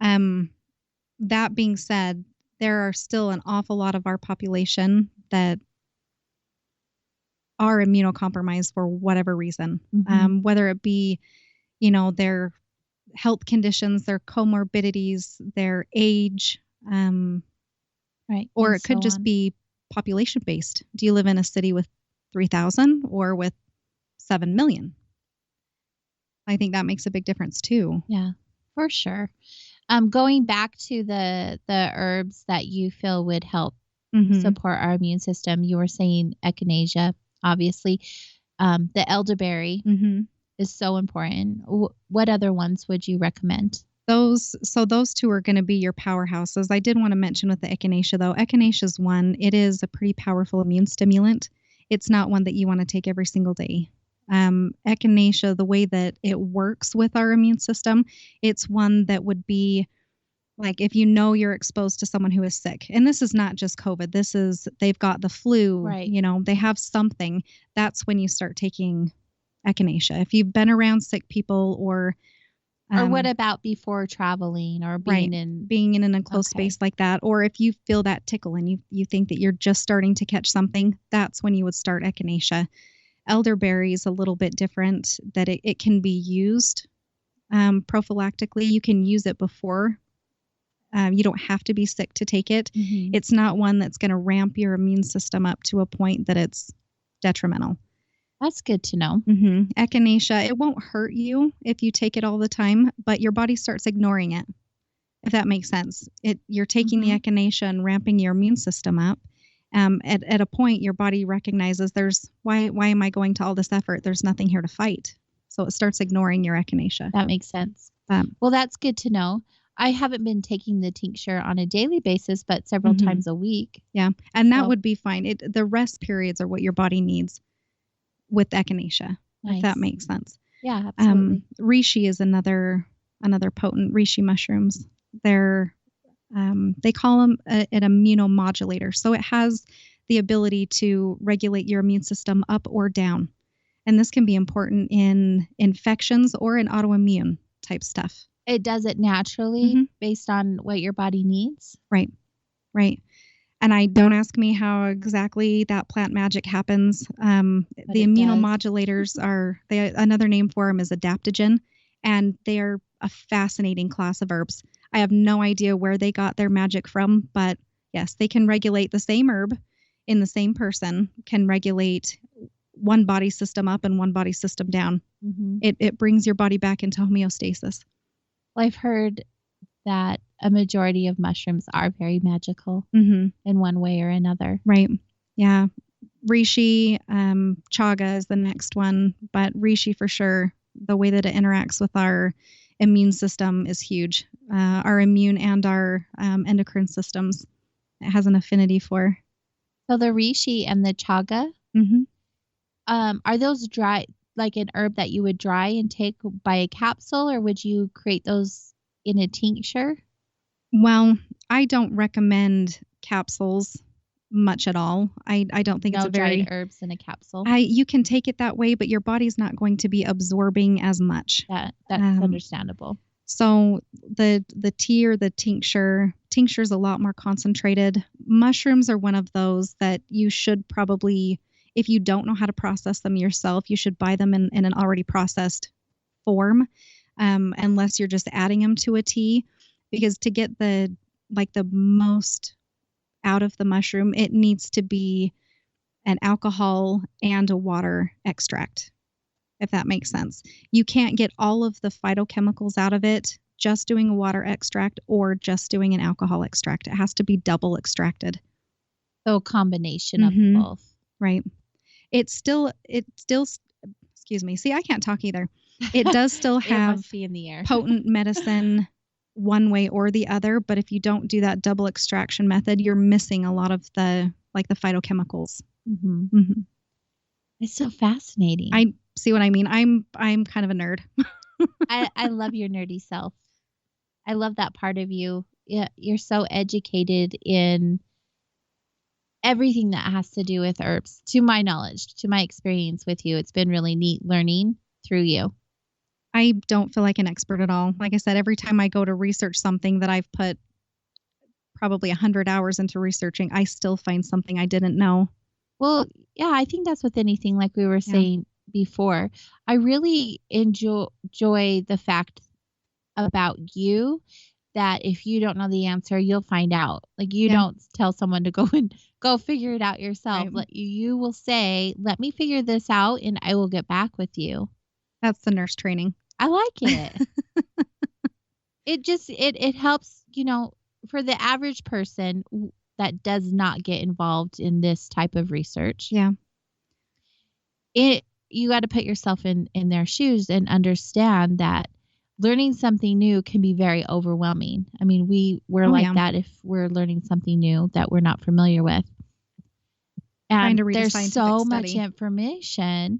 That being said, there are still an awful lot of our population that are immunocompromised for whatever reason, whether it be, their health conditions, their comorbidities, their age, right, or it could just be population based. Do you live in a city with 3,000 or with 7 million? I think that makes a big difference too. Yeah, for sure. Going back to the herbs that you feel would help support our immune system, you were saying echinacea, obviously. The elderberry is so important. What other ones would you recommend? Those two are going to be your powerhouses. I did want to mention with the echinacea though. Echinacea is one. It is a pretty powerful immune stimulant. It's not one that you want to take every single day. Echinacea, the way that it works with our immune system, it's one that would be like if you're exposed to someone who is sick, and this is not just COVID, they've got the flu, right. They have something, that's when you start taking echinacea. If you've been around sick people or what about before traveling or being in an enclosed space like that, or if you feel that tickle and you think that you're just starting to catch something, that's when you would start echinacea. Elderberry is a little bit different, that it can be used prophylactically. You can use it before. You don't have to be sick to take it. It's not one that's going to ramp your immune system up to a point that it's detrimental. That's good to know. Echinacea, it won't hurt you if you take it all the time, but your body starts ignoring it, if that makes sense. You're taking the echinacea and ramping your immune system up. At a point, your body recognizes why am I going to all this effort? There's nothing here to fight. So it starts ignoring your echinacea. That makes sense. Well, that's good to know. I haven't been taking the tincture on a daily basis, but several times a week. Yeah. And that would be fine. The rest periods are what your body needs with echinacea, if that makes sense. Yeah, absolutely. Reishi is another potent reishi mushrooms. They call them an immunomodulator. So it has the ability to regulate your immune system up or down. And this can be important in infections or in autoimmune type stuff. It does it naturally based on what your body needs. Right. And don't ask me how exactly that plant magic happens. The immunomodulators another name for them is adaptogen, and they are a fascinating class of herbs. I have no idea where they got their magic from, but yes, they can regulate the same herb in the same person, can regulate one body system up and one body system down. It brings your body back into homeostasis. Well, I've heard that a majority of mushrooms are very magical in one way or another. Right. Yeah. Reishi, chaga is the next one, but reishi for sure, the way that it interacts with our immune system is huge. Our immune and our endocrine systems, it has an affinity for. So the reishi and the chaga, are those dry, like an herb that you would dry and take by a capsule, or would you create those in a tincture? Well, I don't recommend capsules much at all. I don't think it's a very dried herbs in a capsule. You can take it that way, but your body's not going to be absorbing as much. That's understandable. So the tea or the tincture is a lot more concentrated. Mushrooms are one of those that you should probably, if you don't know how to process them yourself, you should buy them in an already processed form, unless you're just adding them to a tea, because to get the most out of the mushroom, it needs to be an alcohol and a water extract, if that makes sense. You can't get all of the phytochemicals out of it just doing a water extract or just doing an alcohol extract. It has to be double extracted. So a combination of both. Right. It still, excuse me. See, I can't talk either. It does still It have must be in the air. potent medicine one way or the other. But if you don't do that double extraction method, you're missing a lot of the phytochemicals. It's so fascinating. I see what I mean. I'm kind of a nerd. I love your nerdy self. I love that part of you. Yeah, you're so educated in everything that has to do with herbs. To my knowledge, to my experience with you, it's been really neat learning through you. I don't feel like an expert at all. Like I said, every time I go to research something that I've put probably 100 hours into researching, I still find something I didn't know. Well, yeah, I think that's with anything, like we were saying before. I really enjoy the fact about you that if you don't know the answer, you'll find out. Like you don't tell someone to go figure it out yourself. Right. You will say, let me figure this out and I will get back with you. That's the nurse training. I like it. It helps, for the average person that does not get involved in this type of research. Yeah. You got to put yourself in their shoes and understand that learning something new can be very overwhelming. I mean, we're that if we're learning something new that we're not familiar with. And there's so much information.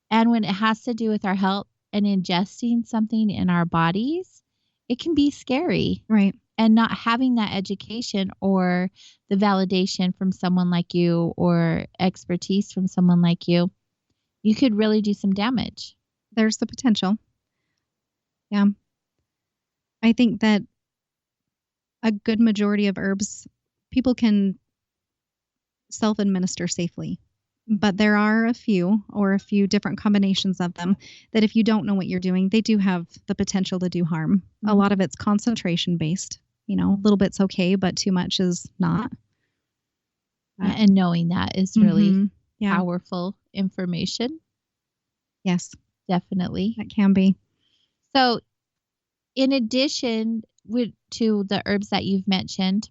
And when it has to do with our health and ingesting something in our bodies, it can be scary. Right. And not having that education or the validation from someone like you or expertise from someone like you, you could really do some damage. There's the potential. Yeah. I think that a good majority of herbs, people can self-administer safely. But there are a few different combinations of them that if you don't know what you're doing, they do have the potential to do harm. Mm-hmm. A lot of it's concentration based. A little bit's okay, but too much is not. And knowing that is really powerful information. Yes. Definitely. That can be. So in addition to the herbs that you've mentioned,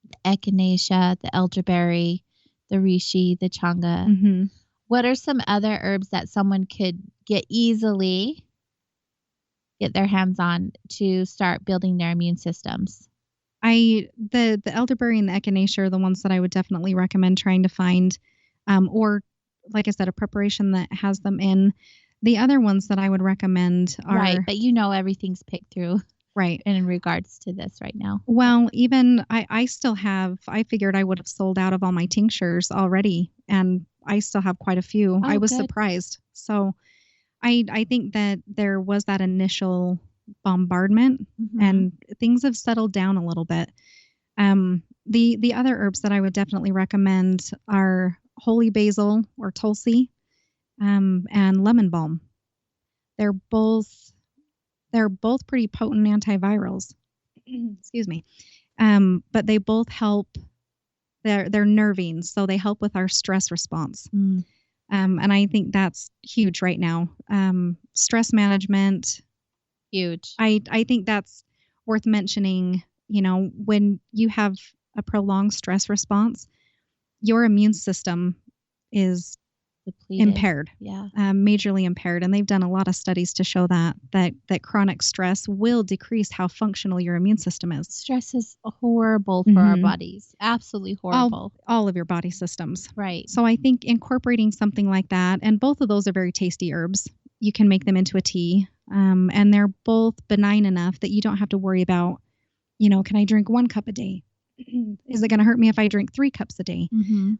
the echinacea, the elderberry, the reishi, the changa, what are some other herbs that someone could get their hands on to start building their immune systems? The elderberry and the echinacea are the ones that I would definitely recommend trying to find, or like I said, a preparation that has them in. The other ones that I would recommend are... Right, but everything's picked through. Right. In regards to this right now. Well, even I still have, I figured I would have sold out of all my tinctures already, and I still have quite a few. I was surprised. So I think that there was that initial bombardment and things have settled down a little bit. The other herbs that I would definitely recommend are holy basil or tulsi, and lemon balm. They're both pretty potent antivirals. Excuse me. But they both help. They're nervine, so they help with our stress response. And I think that's huge right now. Stress management. Huge. I think that's worth mentioning. When you have a prolonged stress response, your immune system is depleted. Impaired. Yeah. Majorly impaired. And they've done a lot of studies to show that chronic stress will decrease how functional your immune system is. Stress is horrible for our bodies. Absolutely horrible. All of your body systems. Right. So I think incorporating something like that, and both of those are very tasty herbs. You can make them into a tea. And they're both benign enough that you don't have to worry about, can I drink 1 cup a day? Is it going to hurt me if I drink 3 cups a day?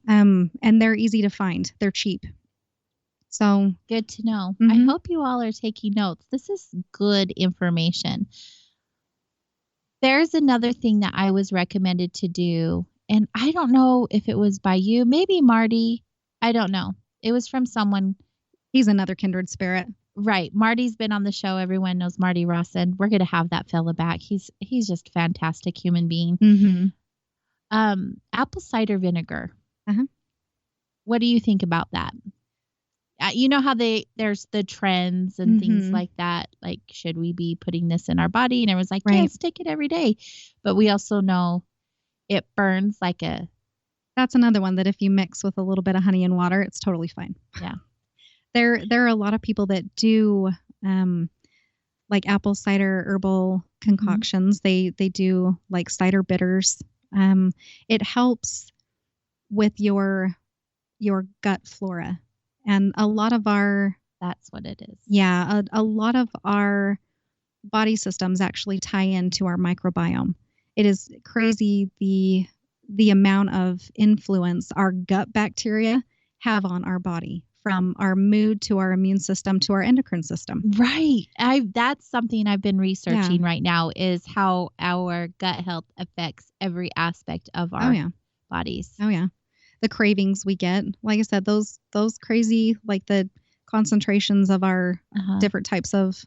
And they're easy to find. They're cheap. So good to know. I hope you all are taking notes. This is good information. There's another thing that I was recommended to do, and I don't know if it was by you, maybe Marty. I don't know. It was from someone. He's another kindred spirit. Right. Marty's been on the show. Everyone knows Marty Rawson. We're going to have that fella back. He's just a fantastic human being. Apple cider vinegar. What do you think about that? you know how there's the trends and things like that. Like, should we be putting this in our body? And everyone's like, yes, take it every day. But we also know it burns like a... That's another one that if you mix with a little bit of honey and water, it's totally fine. Yeah. There are a lot of people that do like apple cider herbal concoctions. They do like cider bitters. It helps with your gut flora. And a lot of our... That's what it is. Yeah. A lot of our body systems actually tie into our microbiome. It is crazy the amount of influence our gut bacteria have on our body, from our mood to our immune system to our endocrine system. Right. That's something I've been researching right now, is how our gut health affects every aspect of our bodies. Oh yeah. The cravings we get, like I said, those crazy, like the concentrations of our different types of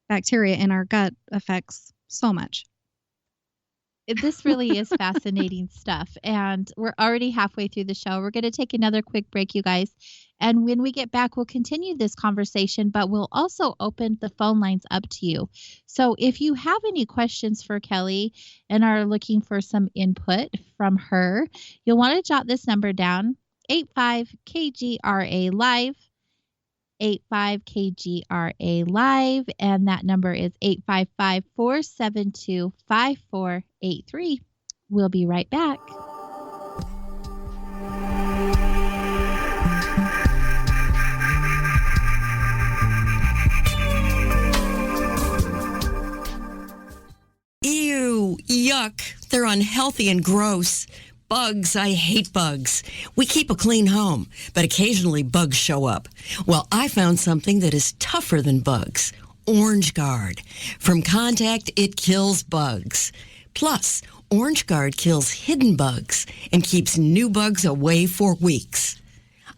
bacteria in our gut affects so much. This really is fascinating stuff. And we're already halfway through the show. We're going to take another quick break, you guys. And when we get back, we'll continue this conversation, but we'll also open the phone lines up to you. So if you have any questions for Kellie and are looking for some input from her, you'll want to jot this number down, 85KGRA Live. 85KGRA Live, and that number is 855-472-5483. We'll be right back. Ew, yuck. They're unhealthy and gross. Bugs, I hate bugs. We keep a clean home, but occasionally bugs show up. Well, I found something that is tougher than bugs. Orange Guard. From contact, it kills bugs. Plus, Orange Guard kills hidden bugs and keeps new bugs away for weeks.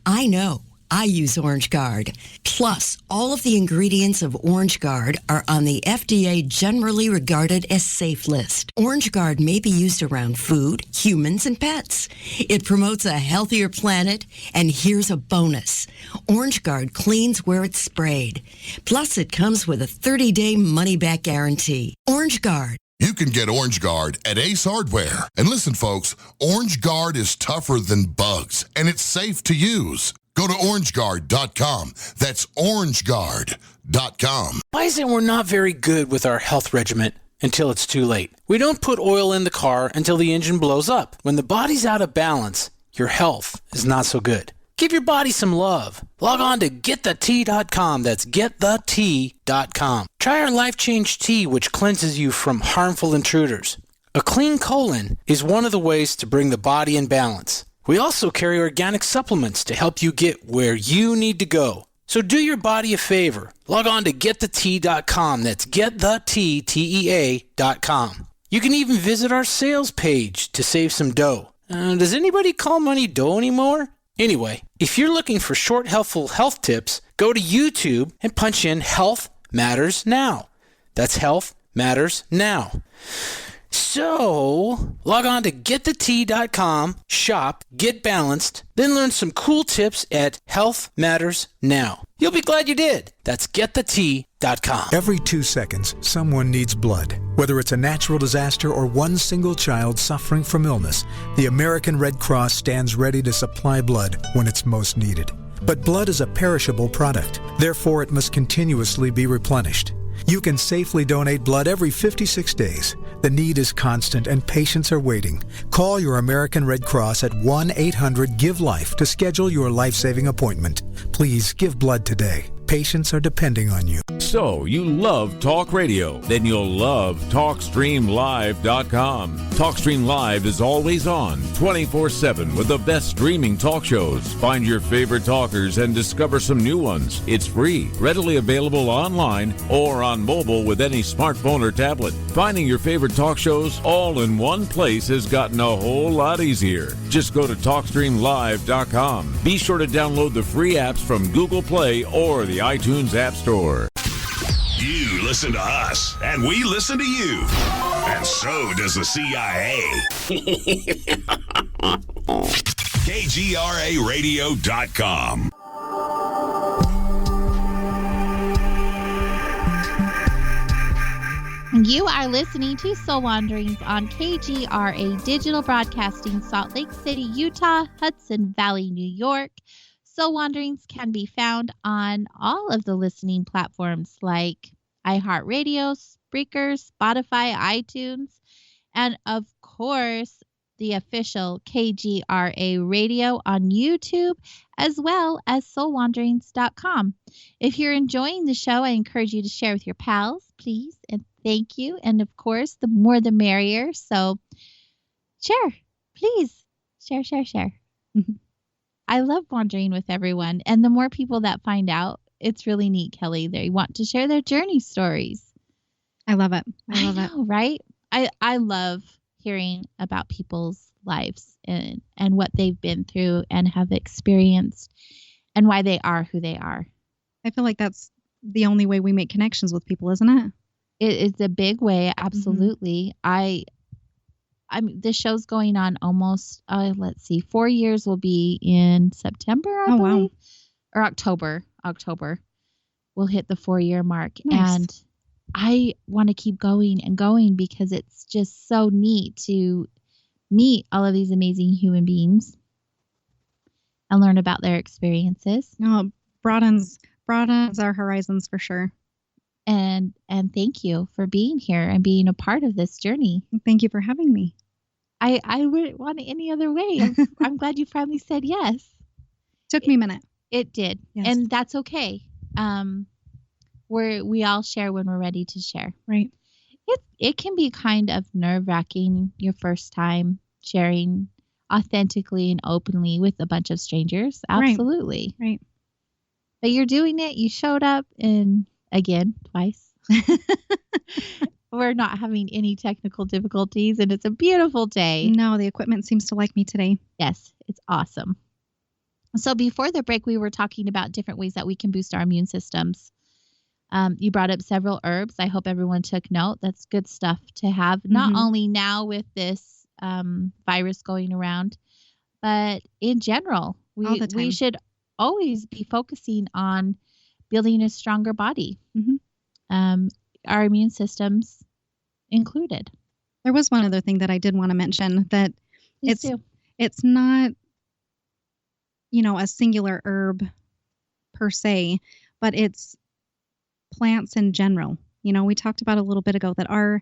I know. I use Orange Guard. Plus, all of the ingredients of Orange Guard are on the FDA generally regarded as safe list. Orange Guard may be used around food, humans, and pets. It promotes a healthier planet, and here's a bonus. Orange Guard cleans where it's sprayed. Plus, it comes with a 30-day money-back guarantee. Orange Guard. You can get Orange Guard at Ace Hardware. And listen, folks, Orange Guard is tougher than bugs, and it's safe to use. Go to orangeguard.com. That's orangeguard.com. Why is it we're not very good with our health regimen until it's too late? We don't put oil in the car until the engine blows up. When the body's out of balance, your health is not so good. Give your body some love. Log on to getthet.com. That's getthet.com. Try our Life Change Tea, which cleanses you from harmful intruders. A clean colon is one of the ways to bring the body in balance. We also carry organic supplements to help you get where you need to go. So do your body a favor. Log on to getthet.com. That's getthet.com. You can even visit our sales page to save some dough. Does anybody call money dough anymore? Anyway, if you're looking for short, helpful health tips, go to YouTube and punch in Health Matters Now. That's Health Matters Now. So, log on to getthet.com, shop, get balanced, then learn some cool tips at Health Matters Now. You'll be glad you did. That's getthet.com. Every 2 seconds, someone needs blood. Whether it's a natural disaster or one single child suffering from illness, the American Red Cross stands ready to supply blood when it's most needed. But blood is a perishable product. Therefore, it must continuously be replenished. You can safely donate blood every 56 days. The need is constant and patients are waiting. Call your American Red Cross at 1-800-GIVE-LIFE to schedule your life-saving appointment. Please give blood today. Patients are depending on you. So, you love talk radio? Then you'll love TalkStreamLive.com. TalkStream Live is always on, 24/7 with the best streaming talk shows. Find your favorite talkers and discover some new ones. It's free, readily available online or on mobile with any smartphone or tablet. Finding your favorite talk shows all in one place has gotten a whole lot easier. Just go to TalkStreamLive.com. Be sure to download the free apps from Google Play or the iTunes App Store. You listen to us, and we listen to you. And so does the CIA. KGRARadio.com. You are listening to Soul Wanderings on KGRA Digital Broadcasting, Salt Lake City, Utah, Hudson Valley, New York. Soul Wanderings can be found on all of the listening platforms like iHeartRadio, Spreaker, Spotify, iTunes, and of course, the official KGRA radio on YouTube, as well as soulwanderings.com. If you're enjoying the show, I encourage you to share with your pals, please, and thank you. And of course, the more the merrier. So share, please. Share. Mm-hmm. I love wandering with everyone. And the more people that find out, it's really neat, Kelly. They want to share their journey stories. I love it. I know, right? I love hearing about people's lives and what they've been through and have experienced and why they are who they are. I feel like that's the only way we make connections with people, isn't it? It is a big way, absolutely. I mean, this show's going on almost, 4 years will be in September, I believe. Wow. Or October. We'll hit the 4-year mark. Nice. And I want to keep going and going because it's just so neat to meet all of these amazing human beings and learn about their experiences. No, broadens our horizons for sure. And thank you for being here and being a part of this journey. Thank you for having me. I wouldn't want it any other way. I'm glad you finally said yes. Took me a minute. It did. Yes. And that's okay. We all share when we're ready to share. Right. It can be kind of nerve-wracking your first time sharing authentically and openly with a bunch of strangers. Absolutely. Right. But you're doing it. You showed up and again, twice. We're not having any technical difficulties and it's a beautiful day. No, the equipment seems to like me today. Yes, it's awesome. So before the break, we were talking about different ways that we can boost our immune systems. You brought up several herbs. I hope everyone took note. That's good stuff to have, not only now with this virus going around, but in general. We should always be focusing on building a stronger body. Our immune systems included. There was one other thing that I did want to mention, that it's not, a singular herb per se, but it's plants in general. We talked about a little bit ago that our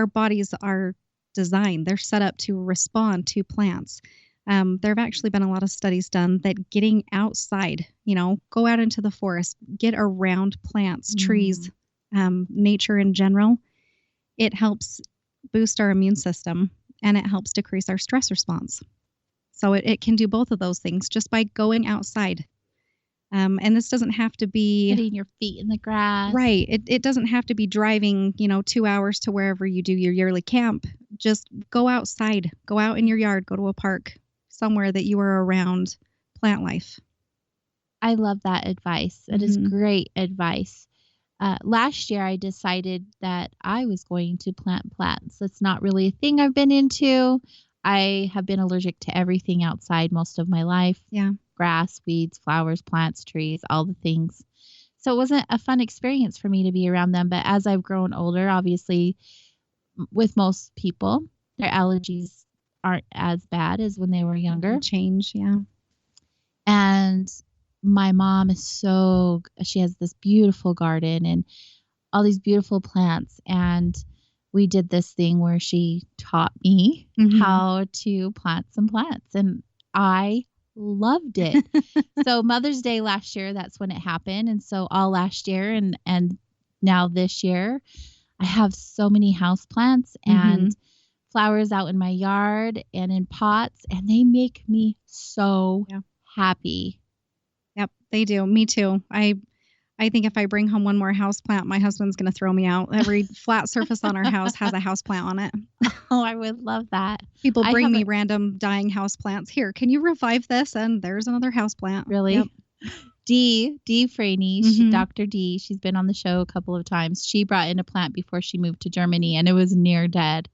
bodies are designed, they're set up to respond to plants. There have actually been a lot of studies done that getting outside, go out into the forest, get around plants, trees, nature in general, it helps boost our immune system and it helps decrease our stress response. So it can do both of those things just by going outside. And this doesn't have to be putting your feet in the grass. Right. It doesn't have to be driving, 2 hours to wherever you do your yearly camp. Just go outside, go out in your yard, go to a park, somewhere that you are around plant life. I love that advice. It is great advice. Last year, I decided that I was going to plant plants. That's not really a thing I've been into. I have been allergic to everything outside most of my life. Yeah. Grass, weeds, flowers, plants, trees, all the things. So it wasn't a fun experience for me to be around them. But as I've grown older, obviously, with most people, their allergies aren't as bad as when they were younger. Change, yeah. And my mom is she has this beautiful garden and all these beautiful plants. And we did this thing where she taught me how to plant some plants. And I loved it. So Mother's Day last year, that's when it happened. And so all last year and now this year, I have so many house plants and flowers out in my yard and in pots, and they make me so happy. Yep, they do. Me too. I think if I bring home one more house plant, my husband's going to throw me out. Every flat surface on our house has a house plant on it. Oh, I would love that. People bring me random dying house plants. Here, can you revive this? And there's another house plant. Really? Yep. Dee Franey, Dr. D, she's been on the show a couple of times. She brought in a plant before she moved to Germany and it was near dead.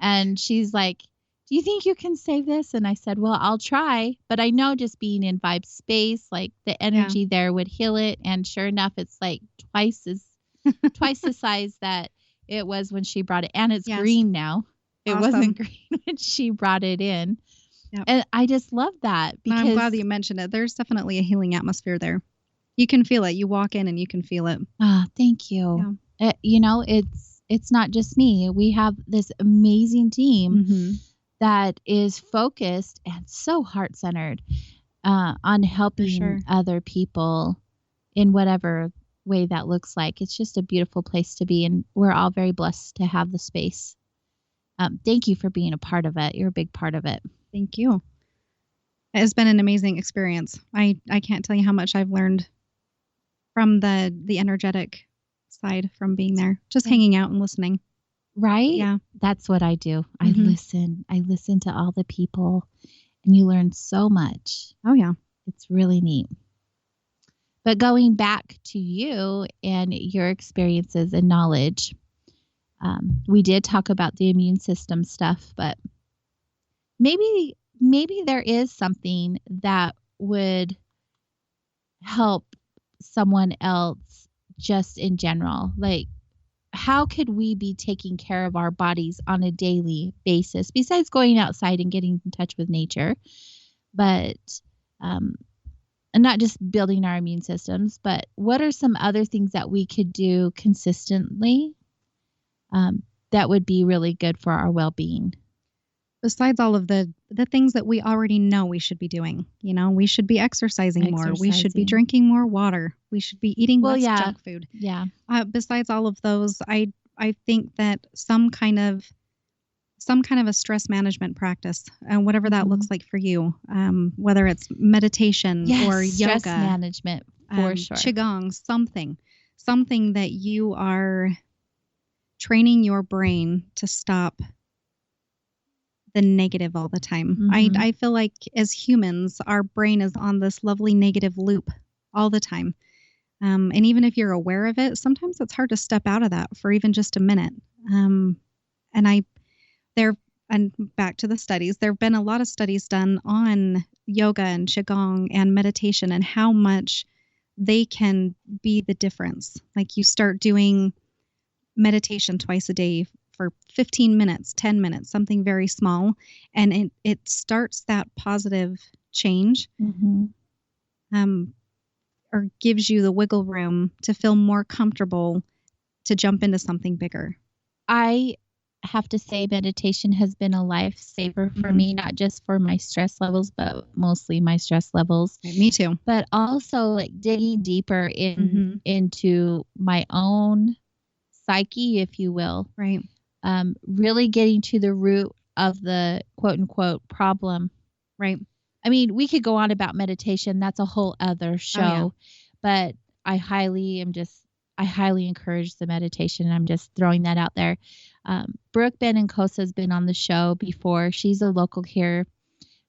And she's like, do you think you can save this? And I said, well, I'll try. But I know just being in Vibe space, like the energy there would heal it. And sure enough, it's like twice the size that it was when she brought it. And it's Yes. green now. It Awesome. wasn't green when she brought it in. Yep. And I just love that No, because I'm glad that you mentioned it. There's definitely a healing atmosphere there. You can feel it. You walk in and you can feel it. thank you. It's not just me. We have this amazing team that is focused and so heart-centered on helping other people in whatever way that looks like. It's just a beautiful place to be, and we're all very blessed to have the space. Thank you for being a part of it. You're a big part of it. Thank you. It has been an amazing experience. I can't tell you how much I've learned from the energetic side from being there, just hanging out and listening. Right? Yeah. That's what I do. I listen. I listen to all the people, and you learn so much. Oh, yeah. It's really neat. But going back to you and your experiences and knowledge, we did talk about the immune system stuff, but maybe there is something that would help someone else just in general. Like, how could we be taking care of our bodies on a daily basis besides going outside and getting in touch with nature? But and not just building our immune systems, but what are some other things that we could do consistently that would be really good for our well-being? Besides all of the things that we already know we should be doing, we should be exercising more. We should be drinking more water. We should be eating less junk food. Yeah. Besides all of those, I think that some kind of a stress management practice, whatever that looks like for you, whether it's meditation or yoga, stress management for sure, qigong, something that you are training your brain to stop the negative all the time. I feel like as humans, our brain is on this lovely negative loop all the time. And even if you're aware of it, sometimes it's hard to step out of that for even just a minute. And back to the studies, there have been a lot of studies done on yoga and qigong and meditation and how much they can be the difference. Like, you start doing meditation twice a day for 15 minutes, 10 minutes, something very small, and it starts that positive change, or gives you the wiggle room to feel more comfortable to jump into something bigger. I have to say meditation has been a lifesaver for me, not just for my stress levels, but mostly my stress levels. Me too. But also like digging deeper into my own psyche, if you will. Right. Really getting to the root of the quote unquote problem. Right. I mean, we could go on about meditation. That's a whole other show, but I highly encourage the meditation. I'm just throwing that out there. Brooke Benencosa has been on the show before. She's a local here.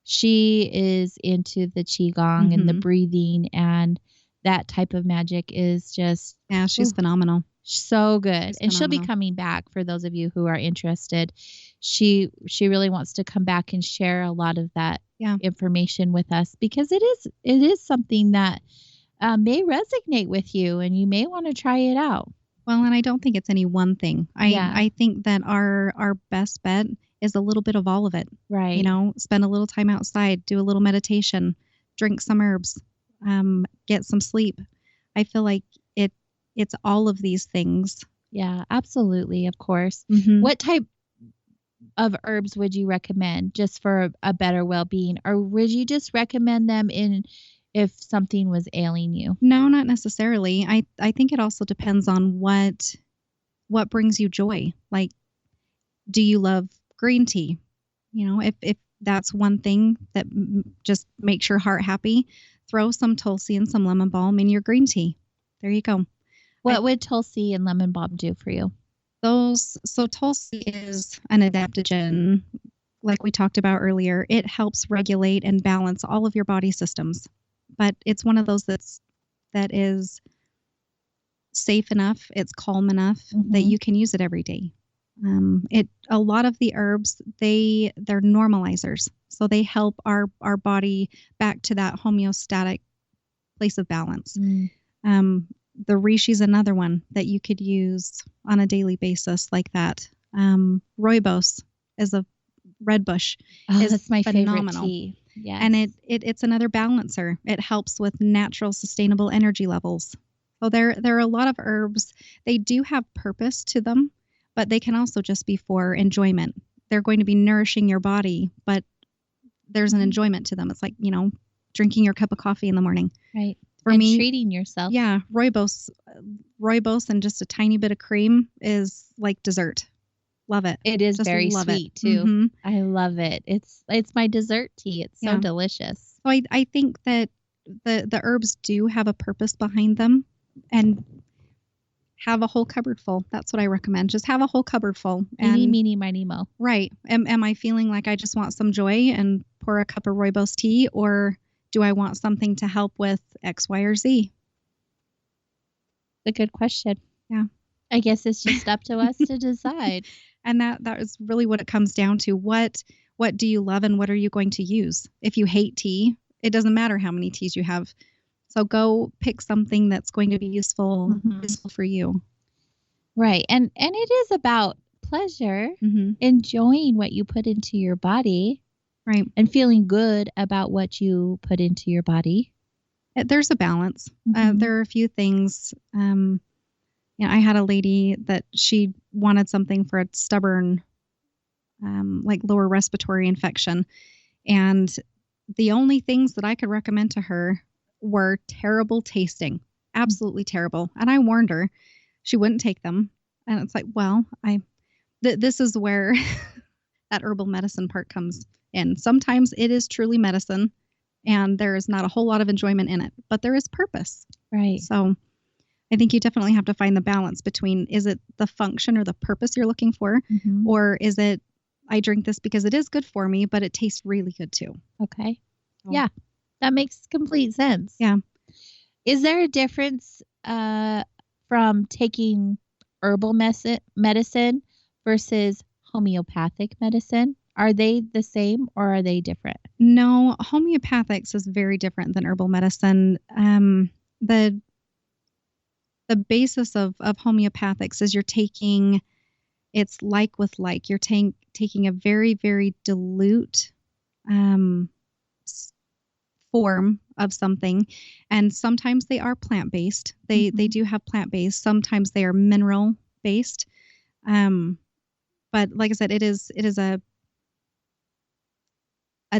She is into the qigong and the breathing, and that type of magic is just she's phenomenal. So good. And she'll be coming back for those of you who are interested. She really wants to come back and share a lot of that information with us, because it is something that may resonate with you and you may want to try it out. Well, and I don't think it's any one thing. I think that our best bet is a little bit of all of it. Right. Spend a little time outside, do a little meditation, drink some herbs, get some sleep. I feel like it's all of these things. Yeah, absolutely. Of course. What type of herbs would you recommend just for a better well-being, or would you just recommend them if something was ailing you? No, not necessarily. I think it also depends on what brings you joy. Like, do you love green tea? If that's one thing that just makes your heart happy, throw some Tulsi and some lemon balm in your green tea. There you go. What would Tulsi and lemon balm do for you? So Tulsi is an adaptogen, like we talked about earlier. It helps regulate and balance all of your body systems, but it's one of those that is safe enough, it's calm enough that you can use it every day. A lot of the herbs, they're normalizers, so they help our body back to that homeostatic place of balance. the Rishi's another one that you could use on a daily basis like that. Rooibos is a red bush. Oh, is that's my phenomenal. favorite tea. Yes. And it's another balancer. It helps with natural, sustainable energy levels. So there are a lot of herbs. They do have purpose to them, but they can also just be for enjoyment. They're going to be nourishing your body, but there's an enjoyment to them. It's like, drinking your cup of coffee in the morning. Right. For and me, treating yourself. Yeah, rooibos and just a tiny bit of cream is like dessert. Love it. It is just very love sweet it. too. Mhm. I love it. It's my dessert tea. It's so Yeah. delicious. So I think that the herbs do have a purpose behind them, and have a whole cupboard full. That's what I recommend. Just have a whole cupboard full. Eeny, meeny, miny, mo. Right. Am I feeling like I just want some joy and pour a cup of rooibos tea, or do I want something to help with X, Y, or Z? A good question. Yeah. I guess it's just up to us to decide. And that is really what it comes down to. What do you love and what are you going to use? If you hate tea, it doesn't matter how many teas you have. So go pick something that's going to be useful for you. Right. And it is about pleasure, Mm-hmm. enjoying what you put into your body. Right. And feeling good about what you put into your body. There's a balance. There are a few things. I had a lady that she wanted something for a stubborn, like lower respiratory infection. And the only things that I could recommend to her were terrible tasting, absolutely terrible. And I warned her she wouldn't take them. And it's like, well, this is where that herbal medicine part comes in. Sometimes it is truly medicine and there is not a whole lot of enjoyment in it, but there is purpose. Right. So I think you definitely have to find the balance between, is it the function or the purpose you're looking for? Mm-hmm. Or is it, I drink this because it is good for me, but it tastes really good too. Okay. Yeah. That makes complete sense. Yeah. Is there a difference from taking herbal medicine versus homeopathic medicine? Are they the same or are they different? No, homeopathics is very different than herbal medicine. The basis of homeopathics is you're taking, it's like with like, you're taking a very, very dilute form of something, and sometimes they are plant-based. They do have plant-based. Sometimes they are mineral-based. But like I said, it is a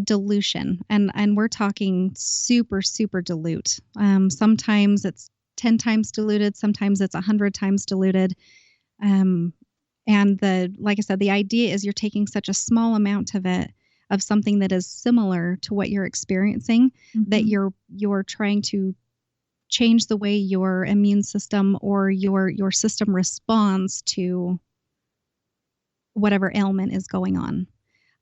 dilution, and we're talking super, super dilute. Sometimes it's 10 times diluted, sometimes it's 100 times diluted. And like I said, the idea is you're taking such a small amount of it, of something that is similar to what you're experiencing, that you're trying to change the way your immune system or your system responds to whatever ailment is going on.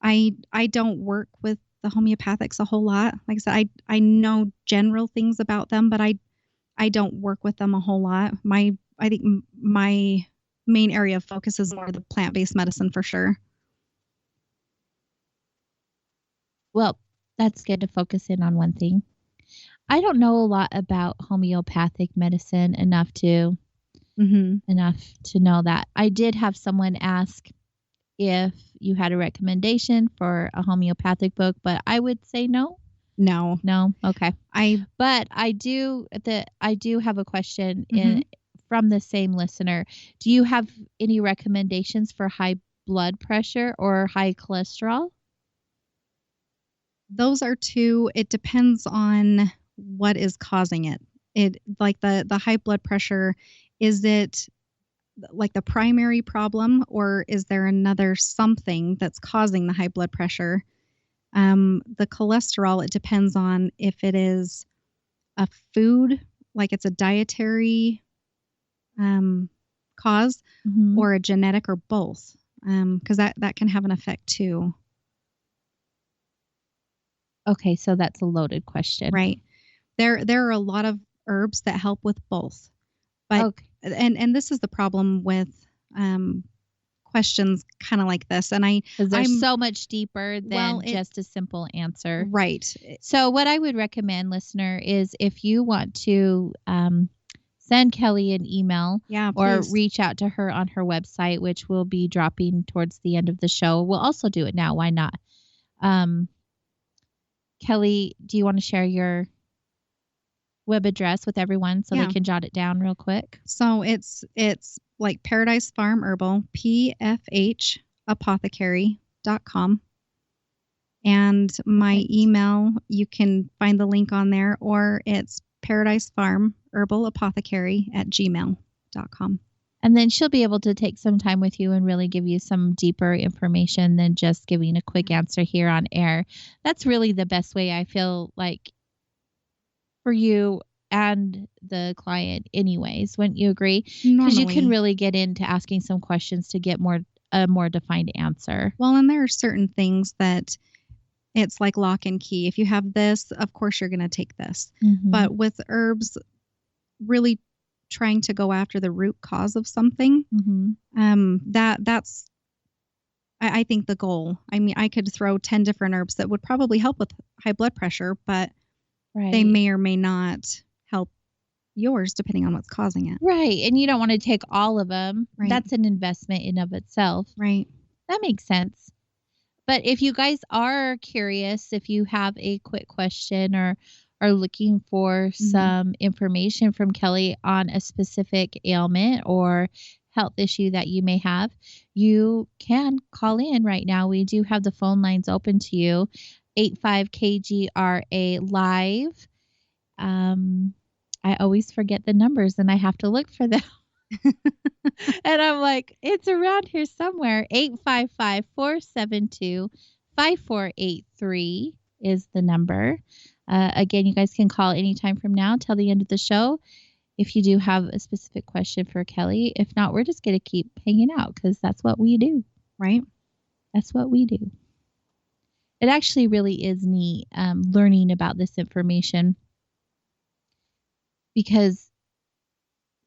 I don't work with the homeopathics a whole lot. Like I said, I know general things about them, but I don't work with them a whole lot. I think my main area of focus is more the plant-based medicine for sure. Well, that's good to focus in on one thing. I don't know a lot about homeopathic medicine enough to know that. I did have someone ask if you had a recommendation for a homeopathic book, but I would say no. No. Okay. But I do have a question from the same listener. Do you have any recommendations for high blood pressure or high cholesterol? Those are two. It depends on what is causing it. It like the high blood pressure, is it like the primary problem, or is there another something that's causing the high blood pressure? The cholesterol, it depends on if it is a food, like it's a dietary cause, or a genetic, or both, because that can have an effect too. Okay, so that's a loaded question. Right. There are a lot of herbs that help with both. But and this is the problem with questions kind of like this, and because they're so much deeper than just a simple answer. Right. So what I would recommend, listener, is if you want to send send Kellie an email or please. reach out to her on her website, which will be dropping towards the end of the show. We'll also do it now. Why not? Kellie, do you want to share your web address with everyone so they can jot it down real quick? So it's like Paradise Farm Herbal, PFHapothecary.com. And my email, you can find the link on there, or it's paradisefarmherbalapothecary@gmail.com. And then she'll be able to take some time with you and really give you some deeper information than just giving a quick answer here on air. That's really the best way, I feel like, for you and the client anyways. Wouldn't you agree? Because you can really get into asking some questions to get a more defined answer. Well, and there are certain things that it's like lock and key. If you have this, of course you're going to take this. Mm-hmm. But with herbs, really trying to go after the root cause of something, that's I think the goal. I mean, I could throw 10 different herbs that would probably help with high blood pressure, but they may or may not help yours depending on what's causing it. Right. And you don't want to take all of them. Right. That's an investment in of itself. Right. That makes sense. But if you guys are curious, if you have a quick question or are looking for some information from Kellie on a specific ailment or health issue that you may have, you can call in right now. We do have the phone lines open to you. 85KGRA live. I always forget the numbers and I have to look for them. And I'm like, it's around here somewhere. 855-472-5483 is the number. Again, you guys can call anytime from now till the end of the show if you do have a specific question for Kellie. If not, we're just going to keep hanging out because that's what we do. Right? That's what we do. It actually really is neat learning about this information because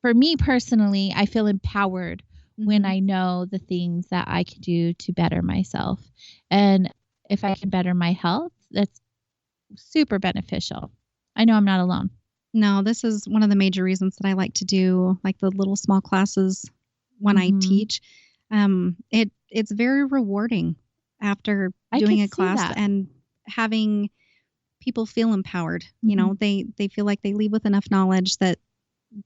for me personally, I feel empowered when I know the things that I can do to better myself. And if I can better my health, that's super beneficial. I know I'm not alone. No, this is one of the major reasons that I like to do like the little small classes when I teach. It's very rewarding after doing a class and having people feel empowered. You know, they feel like they leave with enough knowledge that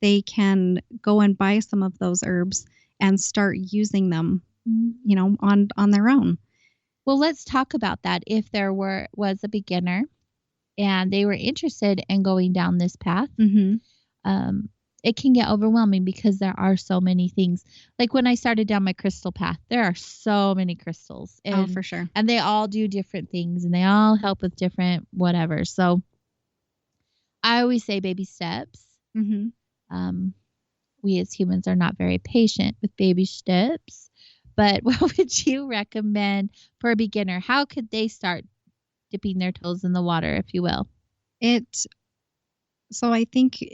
they can go and buy some of those herbs and start using them, you know, on their own. Well, let's talk about that. If there was a beginner and they were interested in going down this path, it can get overwhelming because there are so many things. Like when I started down my crystal path, there are so many crystals. And, for sure. And they all do different things and they all help with different whatever. So I always say baby steps. We as humans are not very patient with baby steps, but what would you recommend for a beginner? How could they start dipping their toes in the water, if you will? So I think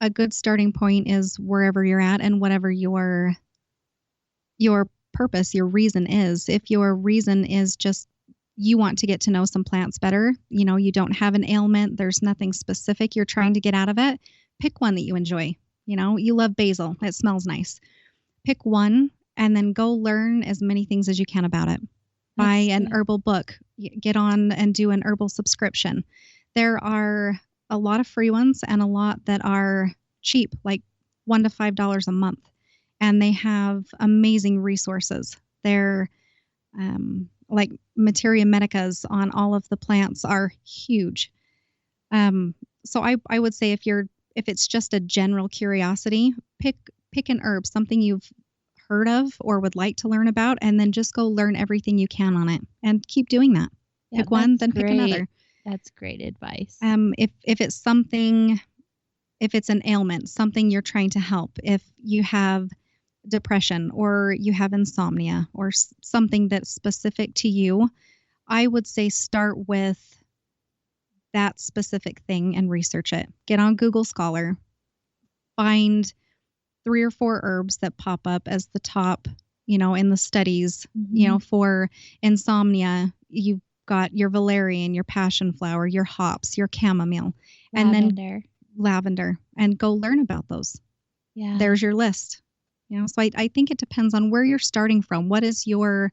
a good starting point is wherever you're at and whatever your purpose, your reason is. If your reason is just you want to get to know some plants better, you know, you don't have an ailment, there's nothing specific you're trying to get out of it, pick one that you enjoy. You know, you love basil. It smells nice. Pick one and then go learn as many things as you can about it. Buy an herbal book. Get on and do an herbal subscription. There are a lot of free ones and a lot that are cheap, like $1 to $5 a month. And they have amazing resources. They're like Materia Medicas on all of the plants are huge. So I would say if it's just a general curiosity, pick an herb, something you've heard of or would like to learn about, and then just go learn everything you can on it and keep doing that. Yeah, pick one, then pick another. That's great advice. If it's something, if it's an ailment, something you're trying to help, if you have depression or you have insomnia or something that's specific to you, I would say start with that specific thing and research it. Get on Google Scholar, find 3 or 4 herbs that pop up as the top, you know, in the studies. You know, for insomnia, you've got your valerian, your passion flower, your hops, your chamomile, and then lavender and go learn about those. Yeah. There's your list. So I think it depends on where you're starting from. What is your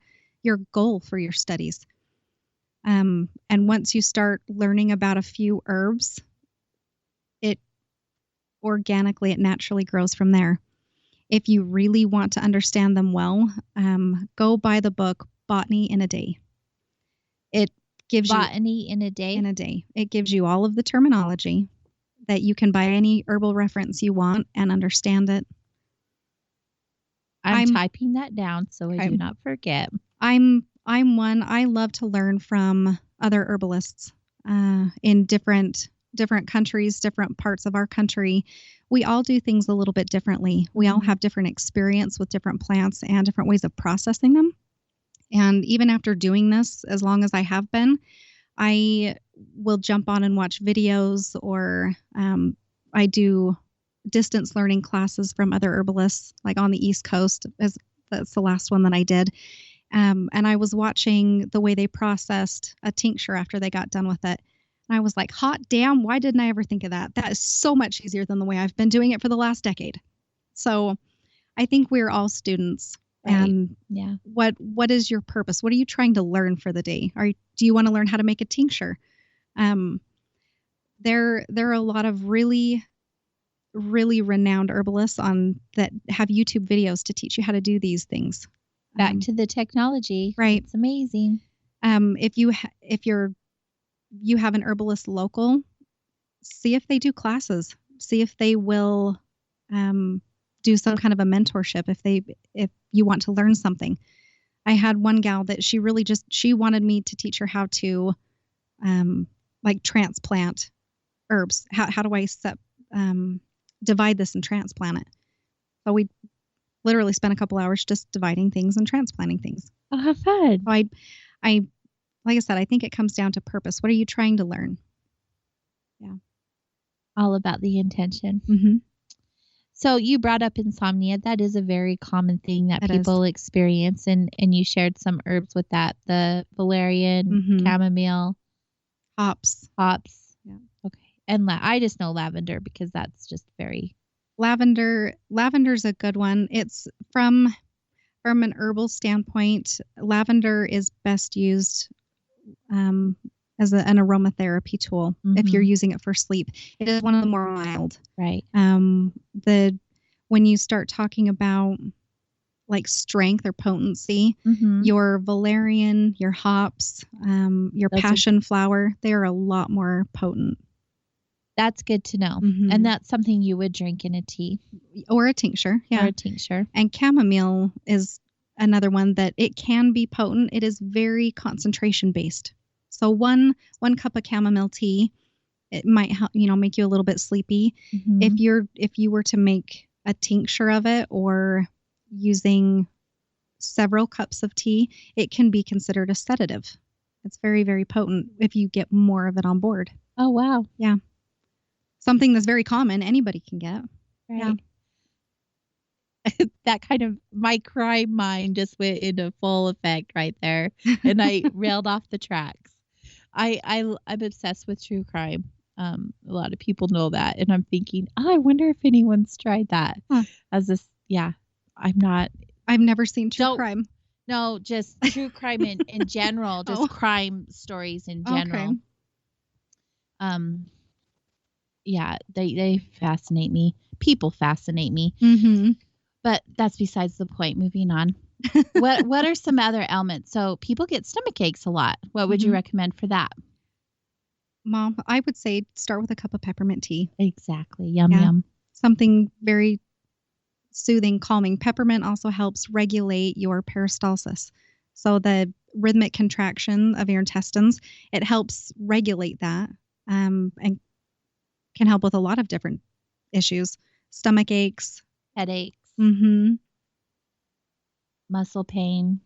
goal for your studies? And once you start learning about a few herbs, it naturally grows from there. If you really want to understand them well, go buy the book Botany in a Day. It gives Botany in a Day? In a Day. It gives you all of the terminology that you can buy any herbal reference you want and understand it. I'm typing that down so I do not forget. I'm one. I love to learn from other herbalists in different countries, different parts of our country. We all do things a little bit differently. We all have different experience with different plants and different ways of processing them. And even after doing this, as long as I have been, I will jump on and watch videos, or I do distance learning classes from other herbalists, like on the East Coast. That's the last one that I did. And I was watching the way they processed a tincture after they got done with it. And I was like, hot damn, why didn't I ever think of that? That is so much easier than the way I've been doing it for the last decade. So I think we're all students. Right. And yeah, what is your purpose? What are you trying to learn for the day? Do you want to learn how to make a tincture? There are a lot of really, really renowned herbalists that have YouTube videos to teach you how to do these things. Back to the technology, right? It's amazing. If you have an herbalist local, see if they do classes. See if they will do some kind of a mentorship if you want to learn something. I had one gal that she wanted me to teach her how to like transplant herbs. How do I divide this and transplant it? So we literally spent a couple hours just dividing things and transplanting things. Oh, how fun. So I like I said, I think it comes down to purpose. What are you trying to learn? Yeah. All about the intention. Mm-hmm. So you brought up insomnia. That is a very common thing that people experience. And you shared some herbs with that. The valerian, chamomile. Hops. Yeah. Okay. And I just know lavender because that's just very... Lavender's a good one. It's from an herbal standpoint, lavender is best used as an aromatherapy tool if you're using it for sleep. It is one of the more mild. Right. When you start talking about like strength or potency, your valerian, your hops, your passion flower, they're a lot more potent. That's good to know. And that's something you would drink in a tea. Or a tincture. Yeah. Or a tincture. And chamomile is another one that it can be potent. It is very concentration based. So one cup of chamomile tea, it might help, make you a little bit sleepy. If you were to make a tincture of it, or using several cups of tea, it can be considered a sedative. It's very, very potent if you get more of it on board. Oh, wow. Yeah. Something that's very common, anybody can get. Right. Yeah. That kind of, my crime mind just went into full effect right there. And I railed off the tracks. I'm obsessed with true crime. A lot of people know that. And I'm thinking, I wonder if anyone's tried that. As this, yeah, I've never seen true crime. No, just true crime in general, just crime stories in general. Okay. Yeah, they fascinate me. People fascinate me. But that's besides the point. Moving on. What are some other ailments? So people get stomach aches a lot. What would you recommend for that? Mom, I would say start with a cup of peppermint tea. Exactly. Yum. Something very soothing, calming. Peppermint also helps regulate your peristalsis. So the rhythmic contraction of your intestines, it helps regulate that and can help with a lot of different issues. Stomach aches. Headaches. Muscle pain.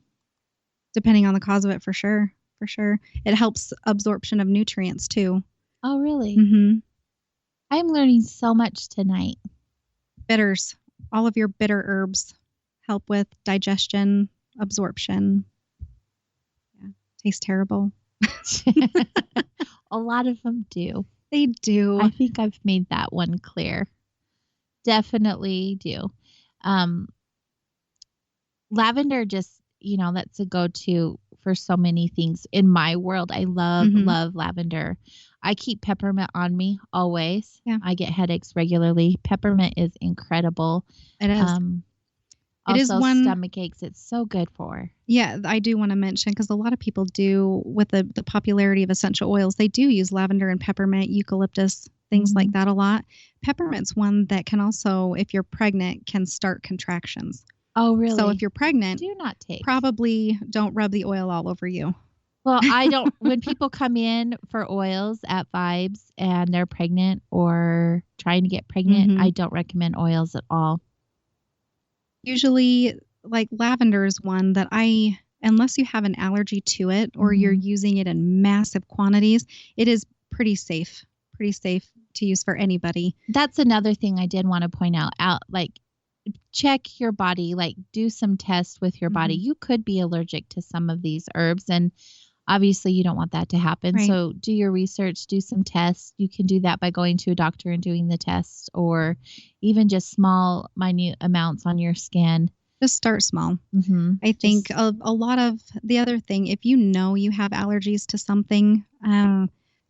Depending on the cause of it, for sure. It helps absorption of nutrients too. Oh, really? I'm learning so much tonight. Bitters. All of your bitter herbs help with digestion, absorption. Yeah. Tastes terrible. A lot of them do. They do. I think I've made that one clear. Definitely do. Lavender just, that's a go-to for so many things in my world. I love lavender. I keep peppermint on me always. Yeah. I get headaches regularly. Peppermint is incredible. It is. Also, it is one stomach aches. It's so good for. Yeah, I do want to mention, because a lot of people do, with the popularity of essential oils, they do use lavender and peppermint, eucalyptus, things like that a lot. Peppermint's one that can also, if you're pregnant, can start contractions. Oh, really? So if you're pregnant, do not take. Probably don't rub the oil all over you. Well, I don't. When people come in for oils at Vibes and they're pregnant or trying to get pregnant, I don't recommend oils at all. Usually, like lavender is one that unless you have an allergy to it or you're using it in massive quantities, it is pretty safe to use for anybody. That's another thing I did want to point out. Like, check your body, like do some tests with your body. You could be allergic to some of these herbs, and obviously you don't want that to happen. Right. So do your research, do some tests. You can do that by going to a doctor and doing the tests, or even just small, minute amounts on your skin. Just start small. I think a lot of the other thing, if you know you have allergies to something,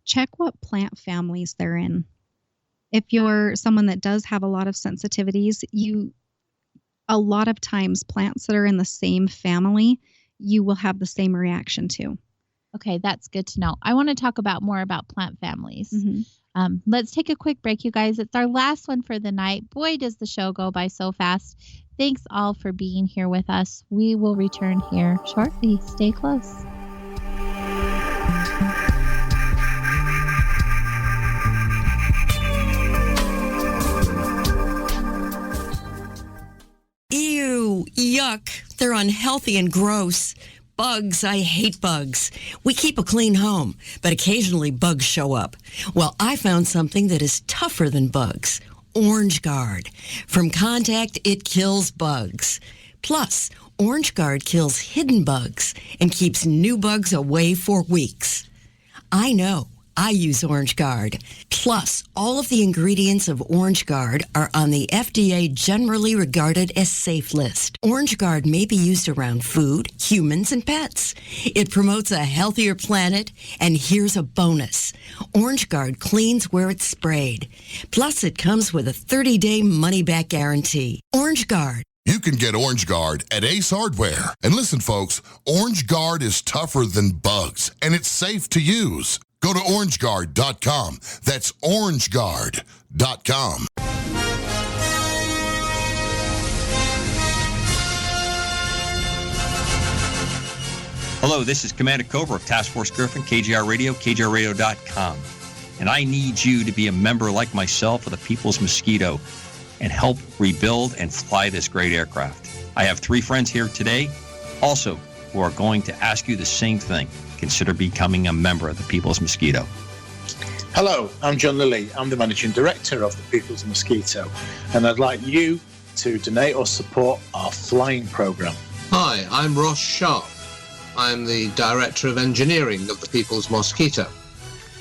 check what plant families they're in. If you're someone that does have a lot of sensitivities, a lot of times plants that are in the same family, you will have the same reaction to. Okay, that's good to know. I want to talk more about plant families. Let's take a quick break, you guys. It's our last one for the night. Boy, does the show go by so fast. Thanks all for being here with us. We will return here shortly. Stay close. Ew, yuck. They're unhealthy and gross. Bugs, I hate bugs. We keep a clean home, but occasionally bugs show up. Well, I found something that is tougher than bugs. Orange Guard. From contact, it kills bugs. Plus, Orange Guard kills hidden bugs and keeps new bugs away for weeks. I know. I use Orange Guard. Plus, all of the ingredients of Orange Guard are on the FDA generally regarded as safe list. Orange Guard may be used around food, humans, and pets. It promotes a healthier planet, and here's a bonus. Orange Guard cleans where it's sprayed. Plus, it comes with a 30-day money-back guarantee. Orange Guard. You can get Orange Guard at Ace Hardware. And listen, folks, Orange Guard is tougher than bugs, and it's safe to use. Go to orangeguard.com. That's orangeguard.com. Hello, this is Commander Cobra of Task Force Griffin, KGR Radio, KGRradio.com. And I need you to be a member like myself of the People's Mosquito and help rebuild and fly this great aircraft. I have 3 friends here today also who are going to ask you the same thing. Consider becoming a member of the People's Mosquito. Hello, I'm John Lilly. I'm the Managing Director of the People's Mosquito, and I'd like you to donate or support our flying program. Hi, I'm Ross Sharp. I'm the Director of Engineering of the People's Mosquito,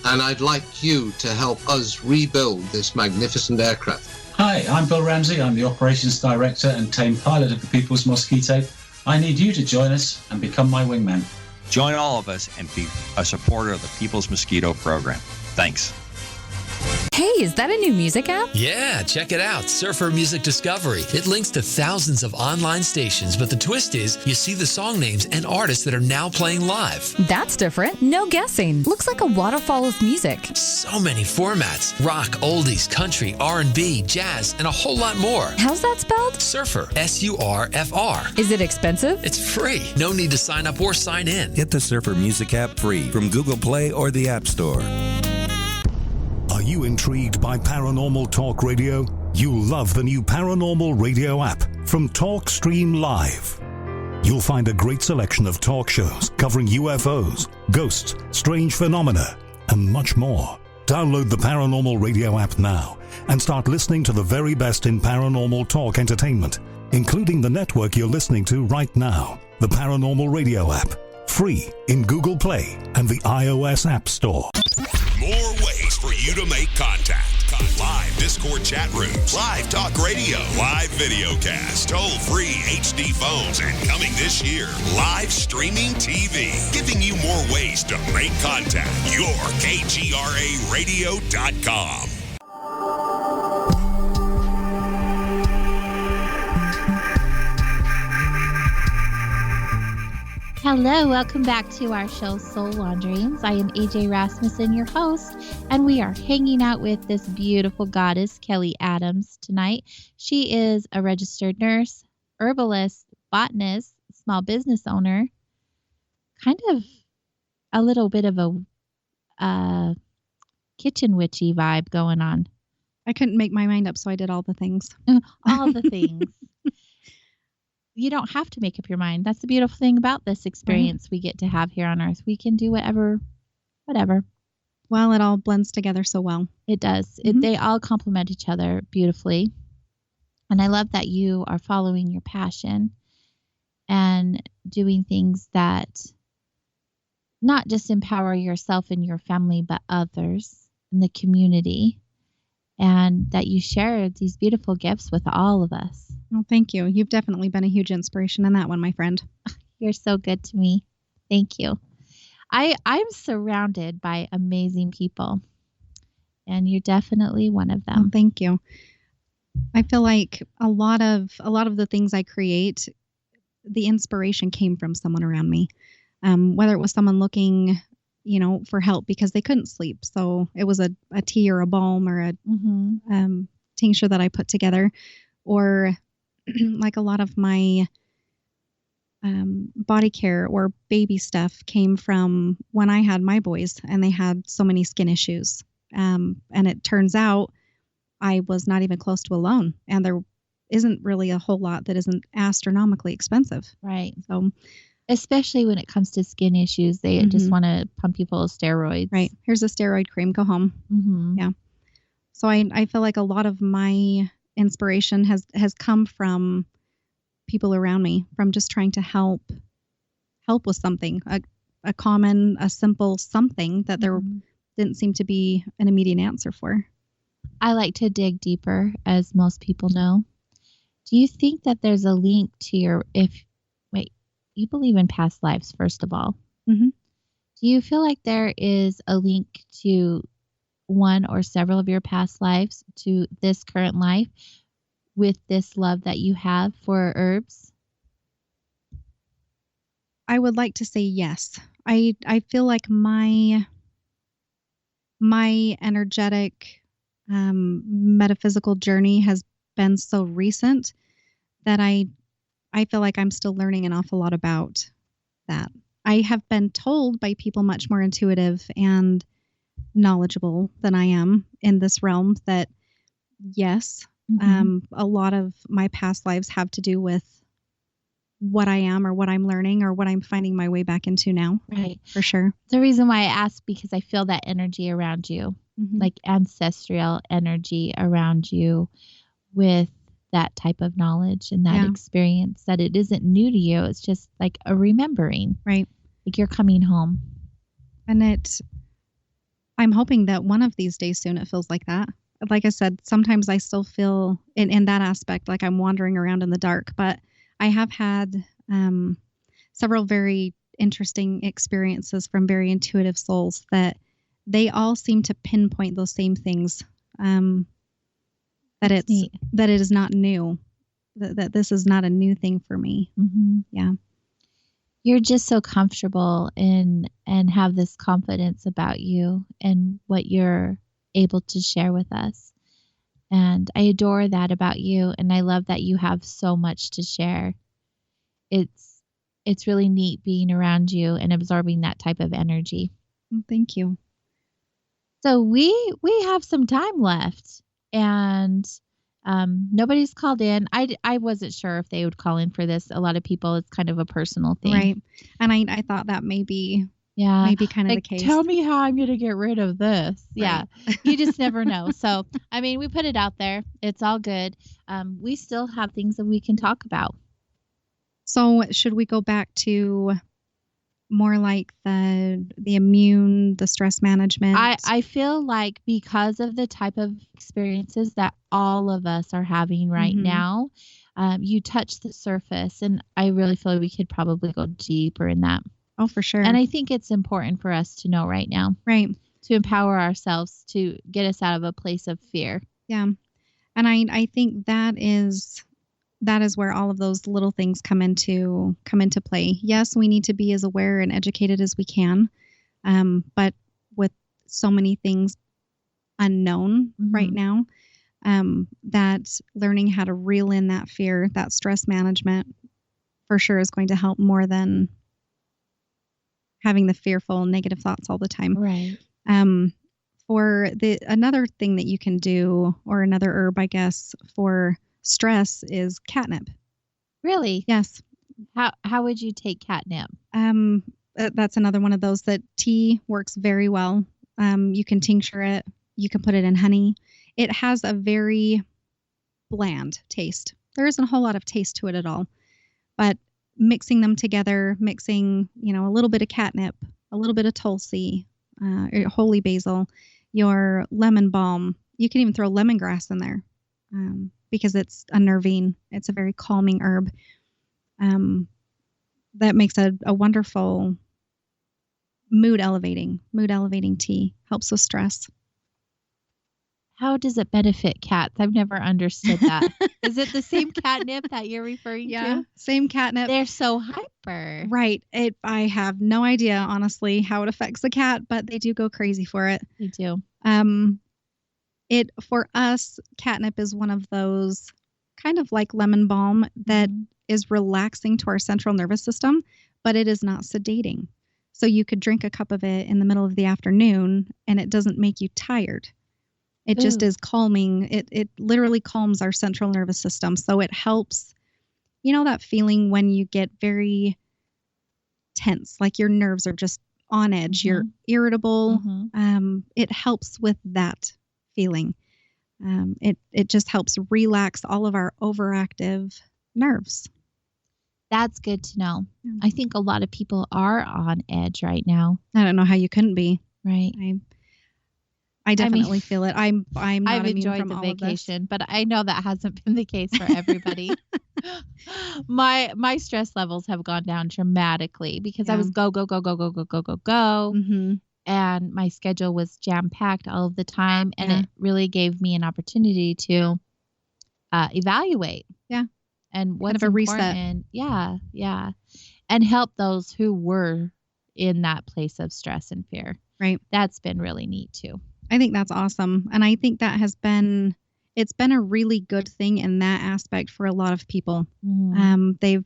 and I'd like you to help us rebuild this magnificent aircraft. Hi, I'm Bill Ramsey. I'm the Operations Director and Tame Pilot of the People's Mosquito. I need you to join us and become my wingman. Join all of us and be a supporter of the People's Mosquito program. Thanks. Hey, is that a new music app? Yeah, check it out. Surfer Music Discovery. It links to thousands of online stations, but the twist is you see the song names and artists that are now playing live. That's different. No guessing. Looks like a waterfall of music. So many formats. Rock, oldies, country, R&B, jazz, and a whole lot more. How's that spelled? Surfer. S-U-R-F-R. Is it expensive? It's free. No need to sign up or sign in. Get the Surfer Music app free from Google Play or the App Store. Are you intrigued by Paranormal Talk Radio? You'll love the new Paranormal Radio app from TalkStream Live. You'll find a great selection of talk shows covering UFOs, ghosts, strange phenomena, and much more. Download the Paranormal Radio app now and start listening to the very best in paranormal talk entertainment, including the network you're listening to right now, the Paranormal Radio app. Free in Google Play and the iOS App Store. More ways for you to make contact. Live Discord chat rooms, live talk radio, live video cast, toll-free HD phones, and coming this year, live streaming TV, giving you more ways to make contact. Your KGRARadio.com. Hello, welcome back to our show, Soul Wanderings. I am AJ Rasmussen, your host, and we are hanging out with this beautiful goddess, Kellie Adams, tonight. She is a registered nurse, herbalist, botanist, small business owner, kind of a little bit of a kitchen witchy vibe going on. I couldn't make my mind up, so I did all the things. All the things. You don't have to make up your mind. That's the beautiful thing about this experience we get to have here on Earth. We can do whatever. Well, it all blends together so well. It does. They all complement each other beautifully. And I love that you are following your passion and doing things that not just empower yourself and your family, but others in the community. And that you share these beautiful gifts with all of us. Well, thank you. You've definitely been a huge inspiration in that one, my friend. You're so good to me. Thank you. I'm surrounded by amazing people, and you're definitely one of them. Well, thank you. I feel like a lot of the things I create, the inspiration came from someone around me, whether it was someone looking, for help because they couldn't sleep. So it was a tea or a balm or a tincture that I put together, or like a lot of my body care or baby stuff came from when I had my boys and they had so many skin issues. And it turns out I was not even close to alone. And there isn't really a whole lot that isn't astronomically expensive. Right. So, especially when it comes to skin issues, they just want to pump you full of steroids. Right. Here's a steroid cream. Go home. Mm-hmm. Yeah. So I feel like a lot of my inspiration has come from people around me, from just trying to help with something, a simple something that there didn't seem to be an immediate answer for. I like to dig deeper, as most people know. Do you think that there's a link to you believe in past lives, first of all? Mm-hmm. Do you feel like there is a link to one or several of your past lives to this current life with this love that you have for herbs? I would like to say yes. I feel like my energetic metaphysical journey has been so recent that I feel like I'm still learning an awful lot about that. I have been told by people much more intuitive and knowledgeable than I am in this realm that yes, a lot of my past lives have to do with what I am or what I'm learning or what I'm finding my way back into now. Right. For sure. The reason why I ask, because I feel that energy around you, like ancestral energy around you with that type of knowledge and that experience, that it isn't new to you. It's just like a remembering. Right. Like you're coming home. And I'm hoping that one of these days soon it feels like that. Like I said, sometimes I still feel in that aspect like I'm wandering around in the dark, but I have had several very interesting experiences from very intuitive souls that they all seem to pinpoint those same things. That it is not new, that this is not a new thing for me. Mm-hmm. Yeah. You're just so comfortable and have this confidence about you and what you're able to share with us. And I adore that about you. And I love that you have so much to share. It's really neat being around you and absorbing that type of energy. Thank you. So we have some time left, and nobody's called in. I wasn't sure if they would call in for this. A lot of people, it's kind of a personal thing. Right. And I thought that maybe kind of the case. Tell me how I'm going to get rid of this. Right. Yeah. You just never know. So, I mean, we put it out there. It's all good. We still have things that we can talk about. So should we go back to more like the immune, the stress management. I feel like because of the type of experiences that all of us are having right now, you touch the surface, and I really feel like we could probably go deeper in that. Oh, for sure. And I think it's important for us to know right now. Right. To empower ourselves to get us out of a place of fear. Yeah. And I think that is where all of those little things come into play. Yes, we need to be as aware and educated as we can. But with so many things unknown right now, that learning how to reel in that fear, that stress management for sure is going to help more than having the fearful negative thoughts all the time. Right. For another thing that you can do, or another herb, I guess, for stress is catnip. Really? Yes. How would you take catnip? That's another one of those that tea works very well. You can tincture it. You can put it in honey. It has a very bland taste. There isn't a whole lot of taste to it at all. But mixing them together, a little bit of catnip, a little bit of tulsi, holy basil, your lemon balm. You can even throw lemongrass in there because it's unnerving. It's a very calming herb. That makes a wonderful mood elevating tea. Helps with stress. How does it benefit cats? I've never understood that. Is it the same catnip that you're referring to? Same catnip. They're so hyper. Right. I have no idea, honestly, how it affects the cat, but they do go crazy for it. They do. For us, catnip is one of those kind of like lemon balm that is relaxing to our central nervous system, but it is not sedating. So you could drink a cup of it in the middle of the afternoon and it doesn't make you tired. It just is calming. It literally calms our central nervous system. So it helps, that feeling when you get very tense, like your nerves are just on edge, you're irritable. It helps with that feeling. It just helps relax all of our overactive nerves. That's good to know. I think a lot of people are on edge right now. I don't know how you couldn't be. Right. I definitely feel it. I'm not I've immune enjoyed from the all vacation, but I know that hasn't been the case for everybody. My stress levels have gone down dramatically because I was go, and my schedule was jam packed all of the time, and it really gave me an opportunity to evaluate. Yeah. And what's kind of a important. reset. Yeah. And help those who were in that place of stress and fear. Right. That's been really neat too. I think that's awesome. And I think that it's been a really good thing in that aspect for a lot of people. They've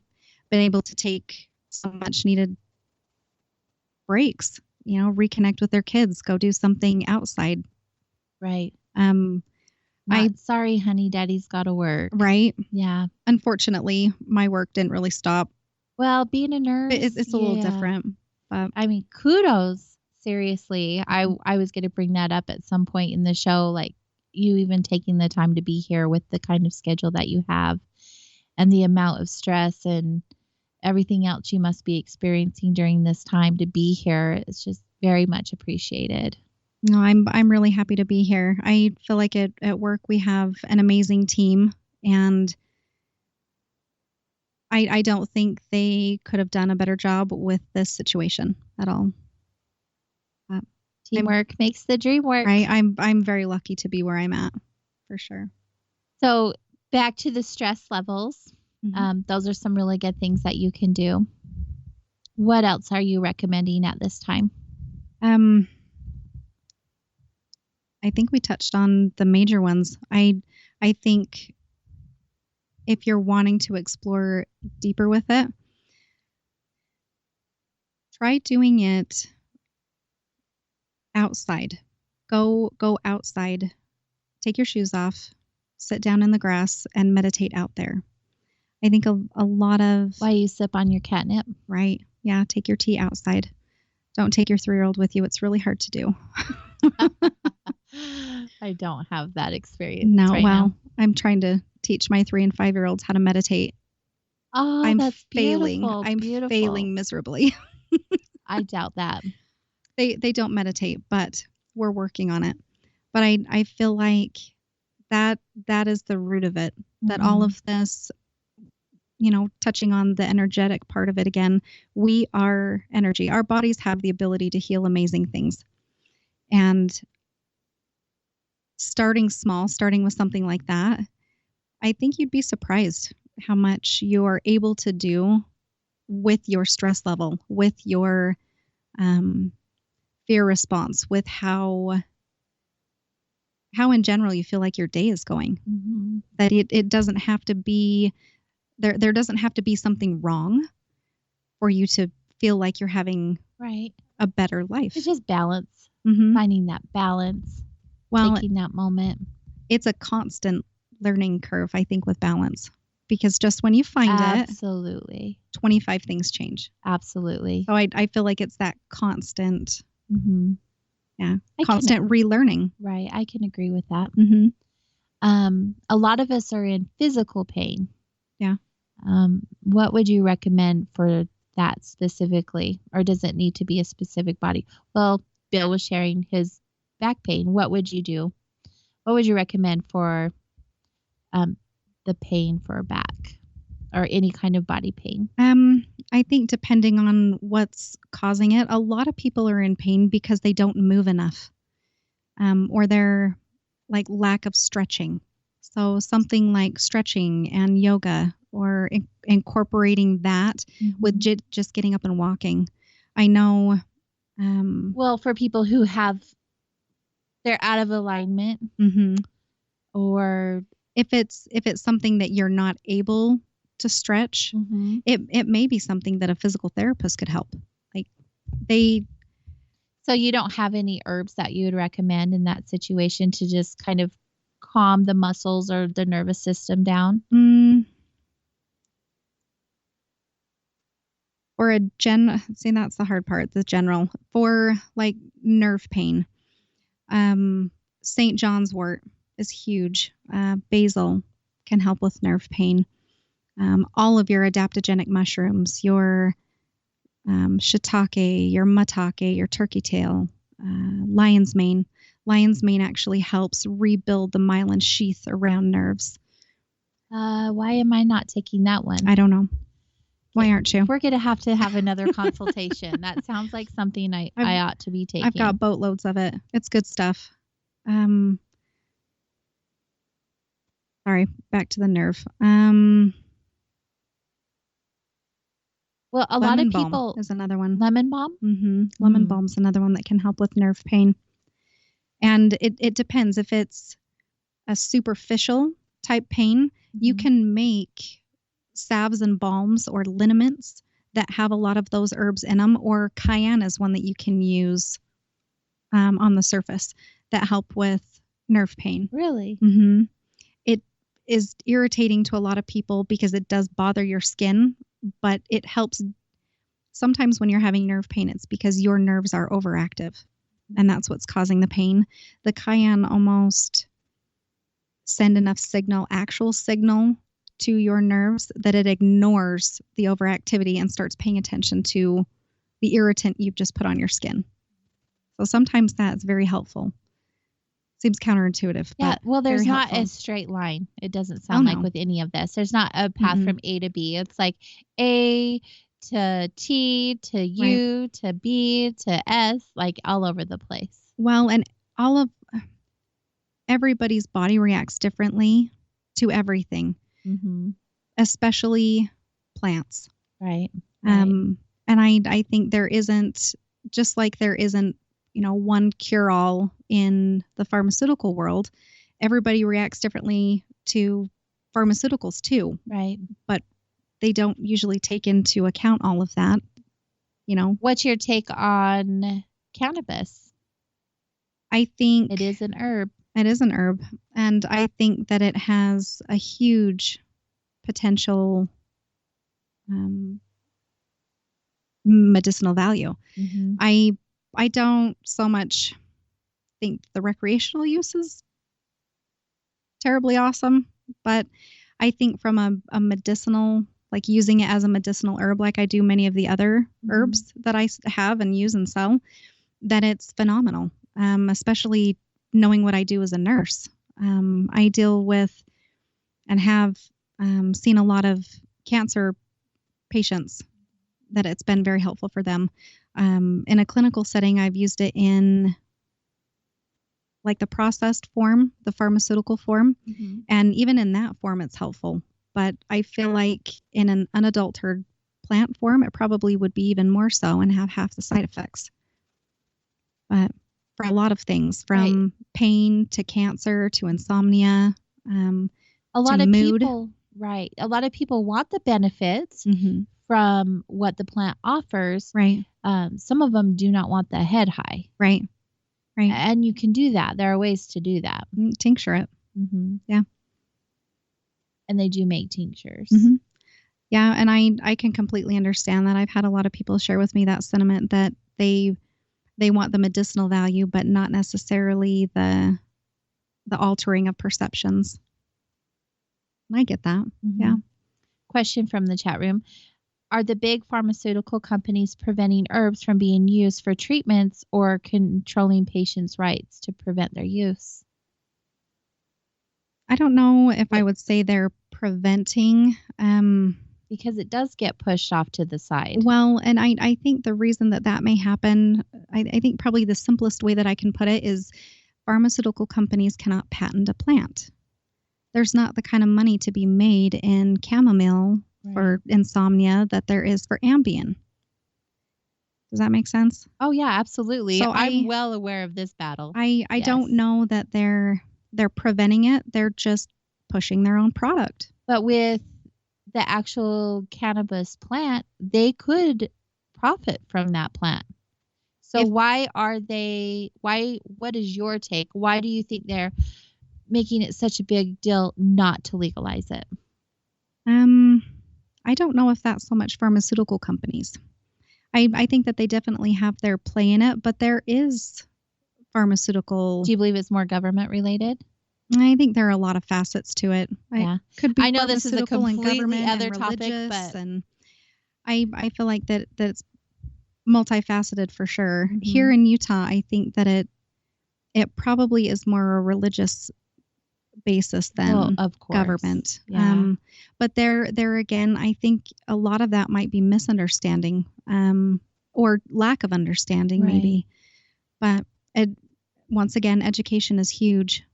been able to take some much needed breaks, reconnect with their kids, go do something outside. Right. Not sorry, honey, daddy's got to work. Right. Yeah. Unfortunately, my work didn't really stop. Well, being a nurse, it's a little different. But I mean, kudos. Seriously, I was going to bring that up at some point in the show, like you even taking the time to be here with the kind of schedule that you have and the amount of stress and everything else you must be experiencing during this time to be here. It's just very much appreciated. No, I'm really happy to be here. I feel like at work we have an amazing team, and I don't think they could have done a better job with this situation at all. Teamwork makes the dream work. Right. I'm very lucky to be where I'm at, for sure. So back to the stress levels. Those are some really good things that you can do. What else are you recommending at this time? I think we touched on the major ones. I think if you're wanting to explore deeper with it, try doing it outside. Go outside. Take your shoes off. Sit down in the grass and meditate out there. I think a lot of... Why you sip on your catnip. Right. Yeah. Take your tea outside. Don't take your 3-year-old with you. It's really hard to do. I don't have that experience. No. Right well, now. I'm trying to teach my 3 and 5-year-olds how to meditate. Oh, I'm that's failing. beautiful. I'm beautiful. failing miserably. I doubt that. They don't meditate, but we're working on it. But I feel like that is the root of it. That all of this, touching on the energetic part of it again, we are energy. Our bodies have the ability to heal amazing things. And starting small, starting with something like that, I think you'd be surprised how much you are able to do with your stress level, with your fear response, with how in general you feel like your day is going. Mm-hmm. That it doesn't have to be there doesn't have to be something wrong for you to feel like you're having a better life. It's just balance. Mm-hmm. Finding that balance. Taking that moment. It's a constant learning curve, I think, with balance. Because just when you find Absolutely. 25 things change. Absolutely. So I feel like it's that constant, Mm-hmm. constant relearning. Right. I can agree with that. Mm-hmm. A lot of us are in physical pain. Yeah. What would you recommend for that specifically? Or does it need to be a specific body? Well, Bill was sharing his back pain. What would you do? What would you recommend for the pain for back or any kind of body pain? I think depending on what's causing it, a lot of people are in pain because they don't move enough, or they're like lack of stretching. So something like stretching and yoga, or incorporating that with just getting up and walking. I know. Well, for people who they're out of alignment, or if it's something that you're not able to stretch, it may be something that a physical therapist could help. So you don't have any herbs that you would recommend in that situation to just kind of calm the muscles or the nervous system down? Or see, that's the hard part, the general. For like nerve pain, St. John's wort is huge. Basil can help with nerve pain. All of your adaptogenic mushrooms, your shiitake, your maitake, your turkey tail, lion's mane. Lion's mane actually helps rebuild the myelin sheath around nerves. Why am I not taking that one? I don't know. Why aren't you? We're going to have another consultation. That sounds like something I ought to be taking. I've got boatloads of it. It's good stuff. Sorry, back to the nerve. Well, a lot of people is another one. Lemon balm? Mm-hmm. Lemon balm's another one that can help with nerve pain. And it depends. If it's a superficial type pain, you can make salves and balms or liniments that have a lot of those herbs in them, or cayenne is one that you can use on the surface that help with nerve pain. Really? Mm-hmm. It is irritating to a lot of people because it does bother your skin, but it helps. Sometimes when you're having nerve pain, it's because your nerves are overactive, and that's what's causing the pain. The cayenne almost send enough actual signal to your nerves that it ignores the overactivity and starts paying attention to the irritant you've just put on your skin. So sometimes that's very helpful. Seems counterintuitive. Yeah, but well, there's very not helpful. a straight line. It doesn't sound like with any of this. There's not a path from A to B. It's like A to T to U to B to S, like all over the place. Well, and everybody's body reacts differently to everything, especially plants. Right. And I think there isn't, just like there isn't, one cure-all in the pharmaceutical world. Everybody reacts differently to pharmaceuticals too. Right. But they don't usually take into account all of that. What's your take on cannabis? I think it is an herb. It is an herb. And I think that it has a huge potential medicinal value. I don't so much think the recreational use is terribly awesome, but I think from a medicinal, like using it as a medicinal herb, like I do many of the other herbs that I have and use and sell, that it's phenomenal. Especially knowing what I do as a nurse. I deal with and have seen a lot of cancer patients that it's been very helpful for them. In a clinical setting, I've used it in like the processed form, the pharmaceutical form, and even in that form, it's helpful. But I feel like in an unadulterated plant form, it probably would be even more so and have half the side effects. But for a lot of things, from pain to cancer to insomnia, A lot to of mood. people, right. A lot of people want the benefits from what the plant offers. Right. Some of them do not want the head high. Right. Right. And you can do that. There are ways to do that. Tincture it. Yeah. And they do make tinctures. Yeah, and I can completely understand that. I've had a lot of people share with me that sentiment that they want the medicinal value, but not necessarily the altering of perceptions. And I get that. Yeah. Question from the chat room. Are the big pharmaceutical companies preventing herbs from being used for treatments or controlling patients' rights to prevent their use? I don't know if I would say they're preventing. Because it does get pushed off to the side. Well, and I think the reason that may happen, I think probably the simplest way that I can put it is pharmaceutical companies cannot patent a plant. There's not the kind of money to be made in chamomile for insomnia that there is for Ambien. Does that make sense? Oh, yeah, absolutely. So I'm well aware of this battle. I don't know that they're preventing it. They're just pushing their own product. But with the actual cannabis plant, they could profit from that plant. So what is your take? Why do you think they're making it such a big deal not to legalize it? I don't know if that's so much pharmaceutical companies. I think that they definitely have their play in it, but there is pharmaceutical. Do you believe it's more government related? I think there are a lot of facets to it. Yeah. Could be I know this is a completely other topic, but and I feel like that it's multifaceted for sure. Here in Utah, I think that it probably is more a religious basis than of course. Government. Yeah. But there again, I think a lot of that might be misunderstanding, or lack of understanding maybe. But once again, education is huge.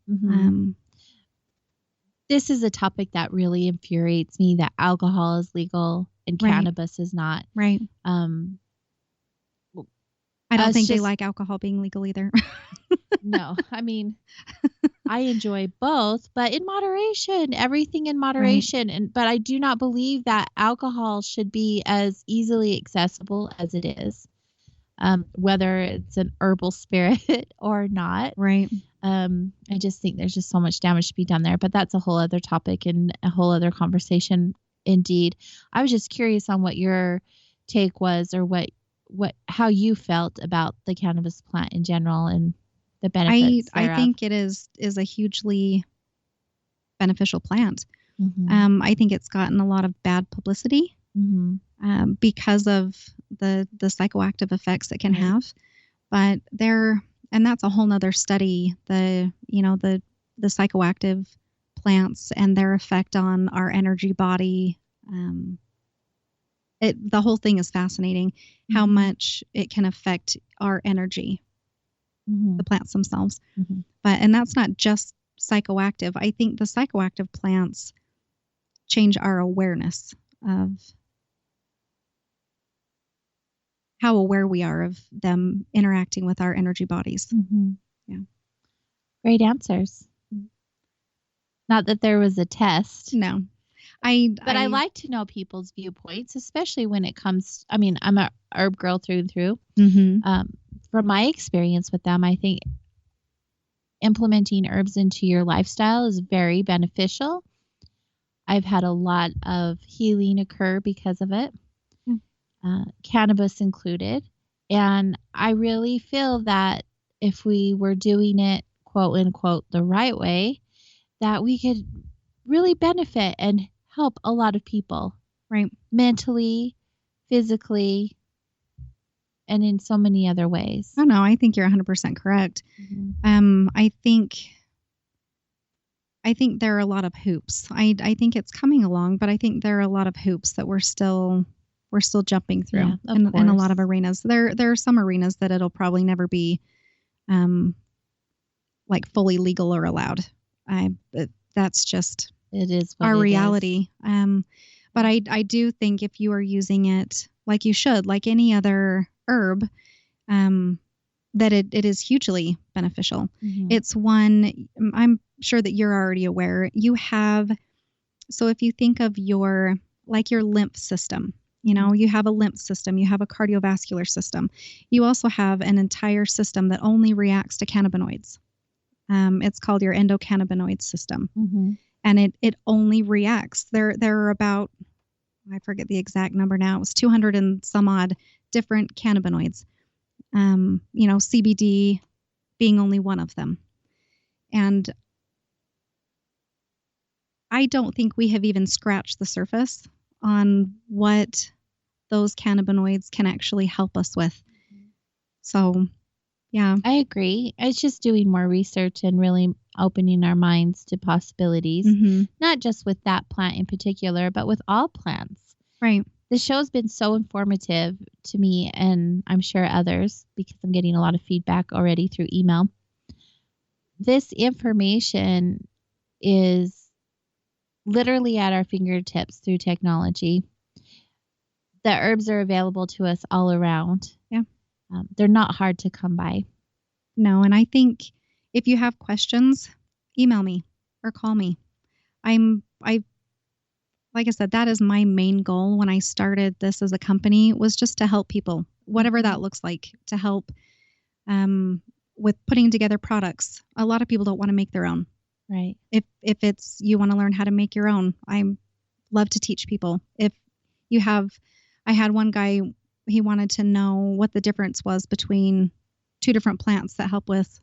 This is a topic that really infuriates me, that alcohol is legal and cannabis is not. Right. I don't think they like alcohol being legal either. No, I mean, I enjoy both, but in moderation, everything in moderation. But I do not believe that alcohol should be as easily accessible as it is, whether it's an herbal spirit or not. Right. I just think there's just so much damage to be done there, but that's a whole other topic and a whole other conversation. Indeed. I was just curious on what your take was, or how you felt about the cannabis plant in general and the benefits I thereof. think it is a hugely beneficial plant. I think it's gotten a lot of bad publicity because of the psychoactive effects it can have. But and that's a whole nother study, the psychoactive plants and their effect on our energy body. The whole thing is fascinating, how much it can affect our energy, the plants themselves. And that's not just psychoactive. I think the psychoactive plants change our awareness of how aware we are of them interacting with our energy bodies. Yeah. Great answers. Not that there was a test. No. But I like to know people's viewpoints, especially when it comes, I mean, I'm a herb girl through and through. From my experience with them, I think implementing herbs into your lifestyle is very beneficial. I've had a lot of healing occur because of it, cannabis included. And I really feel that if we were doing it, quote unquote, the right way, that we could really benefit and help a lot of people Right. Mentally, physically, and in so many other ways. Oh, no, I think you're 100% correct. I think there are a lot of hoops. I think it's coming along, but I think there are a lot of hoops that we're still jumping through in a lot of arenas. There are some arenas that it'll probably never be like fully legal or allowed. That's just it is what our it reality. But I do think if you are using it like you should, like any other herb, that it is hugely beneficial. Mhm. It's one, I'm sure that you're already aware, you have, so if you think of your lymph system, you have a lymph system, you have a cardiovascular system. You also have an entire system that only reacts to cannabinoids. It's called your endocannabinoid system. Mhm. And it only reacts. There are about, I forget the exact number now, it was 200 and some odd different cannabinoids. CBD being only one of them. And I don't think we have even scratched the surface on what those cannabinoids can actually help us with. So, yeah. I agree. It's just doing more research and really opening our minds to possibilities, Mhm. not just with that plant in particular, but with all plants. Right. The show's been so informative to me, and I'm sure others, because I'm getting a lot of feedback already through email. This information is literally at our fingertips through technology. The herbs are available to us all around. Yeah. They're not hard to come by. No, and I think if you have questions, email me or call me. Like I said, that is my main goal when I started this as a company, was just to help people, whatever that looks like, to help with putting together products. A lot of people don't want to make their own. Right. If it's you want to learn how to make your own, I love to teach people. I had one guy, he wanted to know what the difference was between two different plants that help with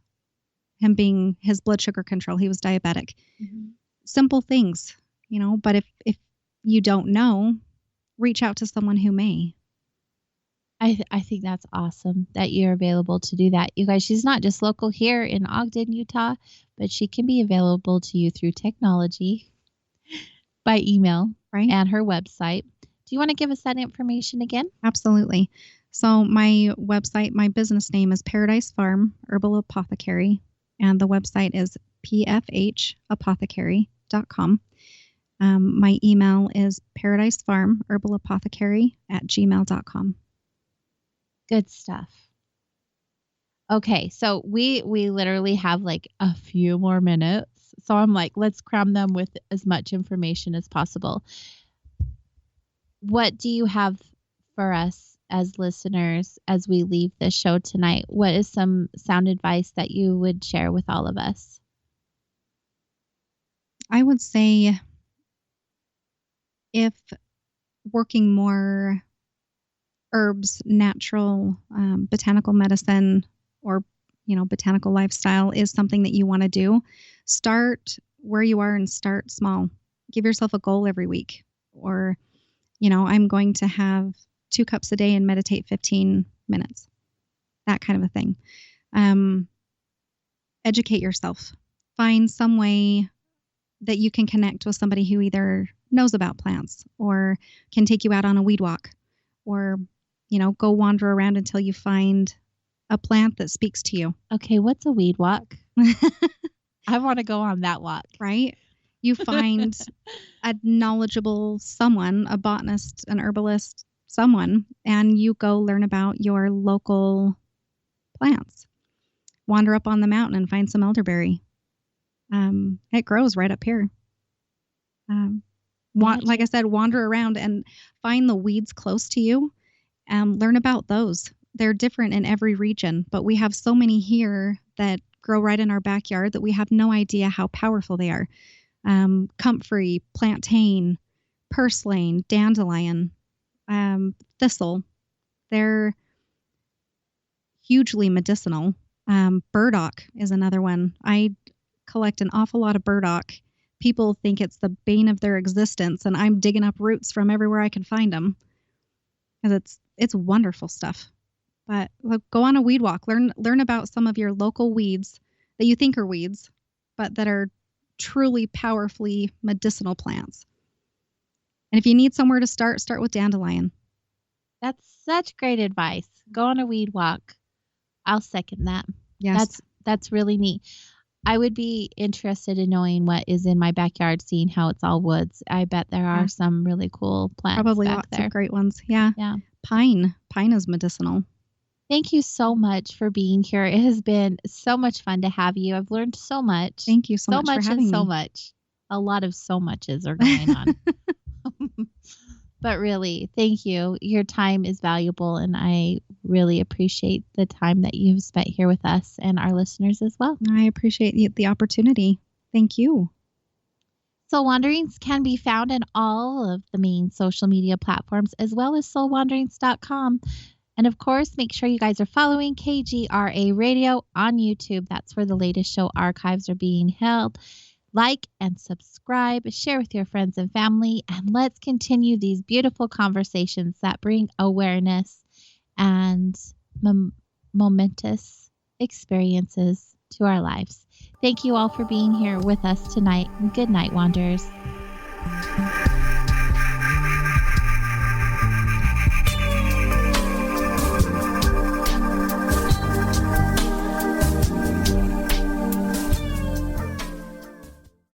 him being his blood sugar control. He was diabetic. Mm-hmm. Simple things, but if you don't know, reach out to someone who may. I think that's awesome that you're available to do that. You guys, she's not just local here in Ogden, Utah, but she can be available to you through technology, by email, right, and her website. Do you want to give us that information again? Absolutely. So my website, my business name is Paradise Farm Herbal Apothecary, and the website is pfhapothecary.com. My email is paradisefarmherbalapothecary@gmail.com. Good stuff. Okay, so we literally have like a few more minutes. So I'm like, let's cram them with as much information as possible. What do you have for us as listeners as we leave this show tonight? What is some sound advice that you would share with all of us? I would say if working more herbs, natural, botanical medicine, or botanical lifestyle is something that you want to do, start where you are and start small. Give yourself a goal every week, or I'm going to have 2 cups a day and meditate 15 minutes, that kind of a thing. Educate yourself. Find some way that you can connect with somebody who either knows about plants or can take you out on a weed walk, or go wander around until you find a plant that speaks to you. Okay, what's a weed walk? I want to go on that walk. Right? You find a knowledgeable someone, a botanist, an herbalist, someone, and you go learn about your local plants. Wander up on the mountain and find some elderberry. It grows right up here. Like I said, wander around and find the weeds close to you and learn about those. They're different in every region, but we have so many here that grow right in our backyard that we have no idea how powerful they are. Comfrey, plantain, purslane, dandelion, thistle. They're hugely medicinal. Burdock is another one. I collect an awful lot of burdock people think it's the bane of their existence, and I'm digging up roots from everywhere I can find them. Because it's wonderful stuff. But look, go on a weed walk. Learn about some of your local weeds that you think are weeds, but that are truly powerfully medicinal plants. And if you need somewhere to start with dandelion. That's such great advice. Go on a weed walk. I'll second that. Yes. That's really neat. I would be interested in knowing what is in my backyard, seeing how it's all woods. I bet there are some really cool plants Probably back lots there. of great ones. Yeah. Yeah. Pine is medicinal. Thank you so much for being here. It has been so much fun to have you. I've learned so much. Thank you so much for having and so me. much. A lot of so muches are going on. But really, thank you. Your time is valuable, and I really appreciate the time that you've spent here with us and our listeners as well. I appreciate the opportunity. Thank you. Soul Wanderings can be found in all of the main social media platforms, as well as soulwanderings.com. And of course, make sure you guys are following KGRA Radio on YouTube. That's where the latest show archives are being held. Like and subscribe, share with your friends and family, and let's continue these beautiful conversations that bring awareness and momentous experiences to our lives. Thank you all for being here with us tonight. Good night, Wanderers.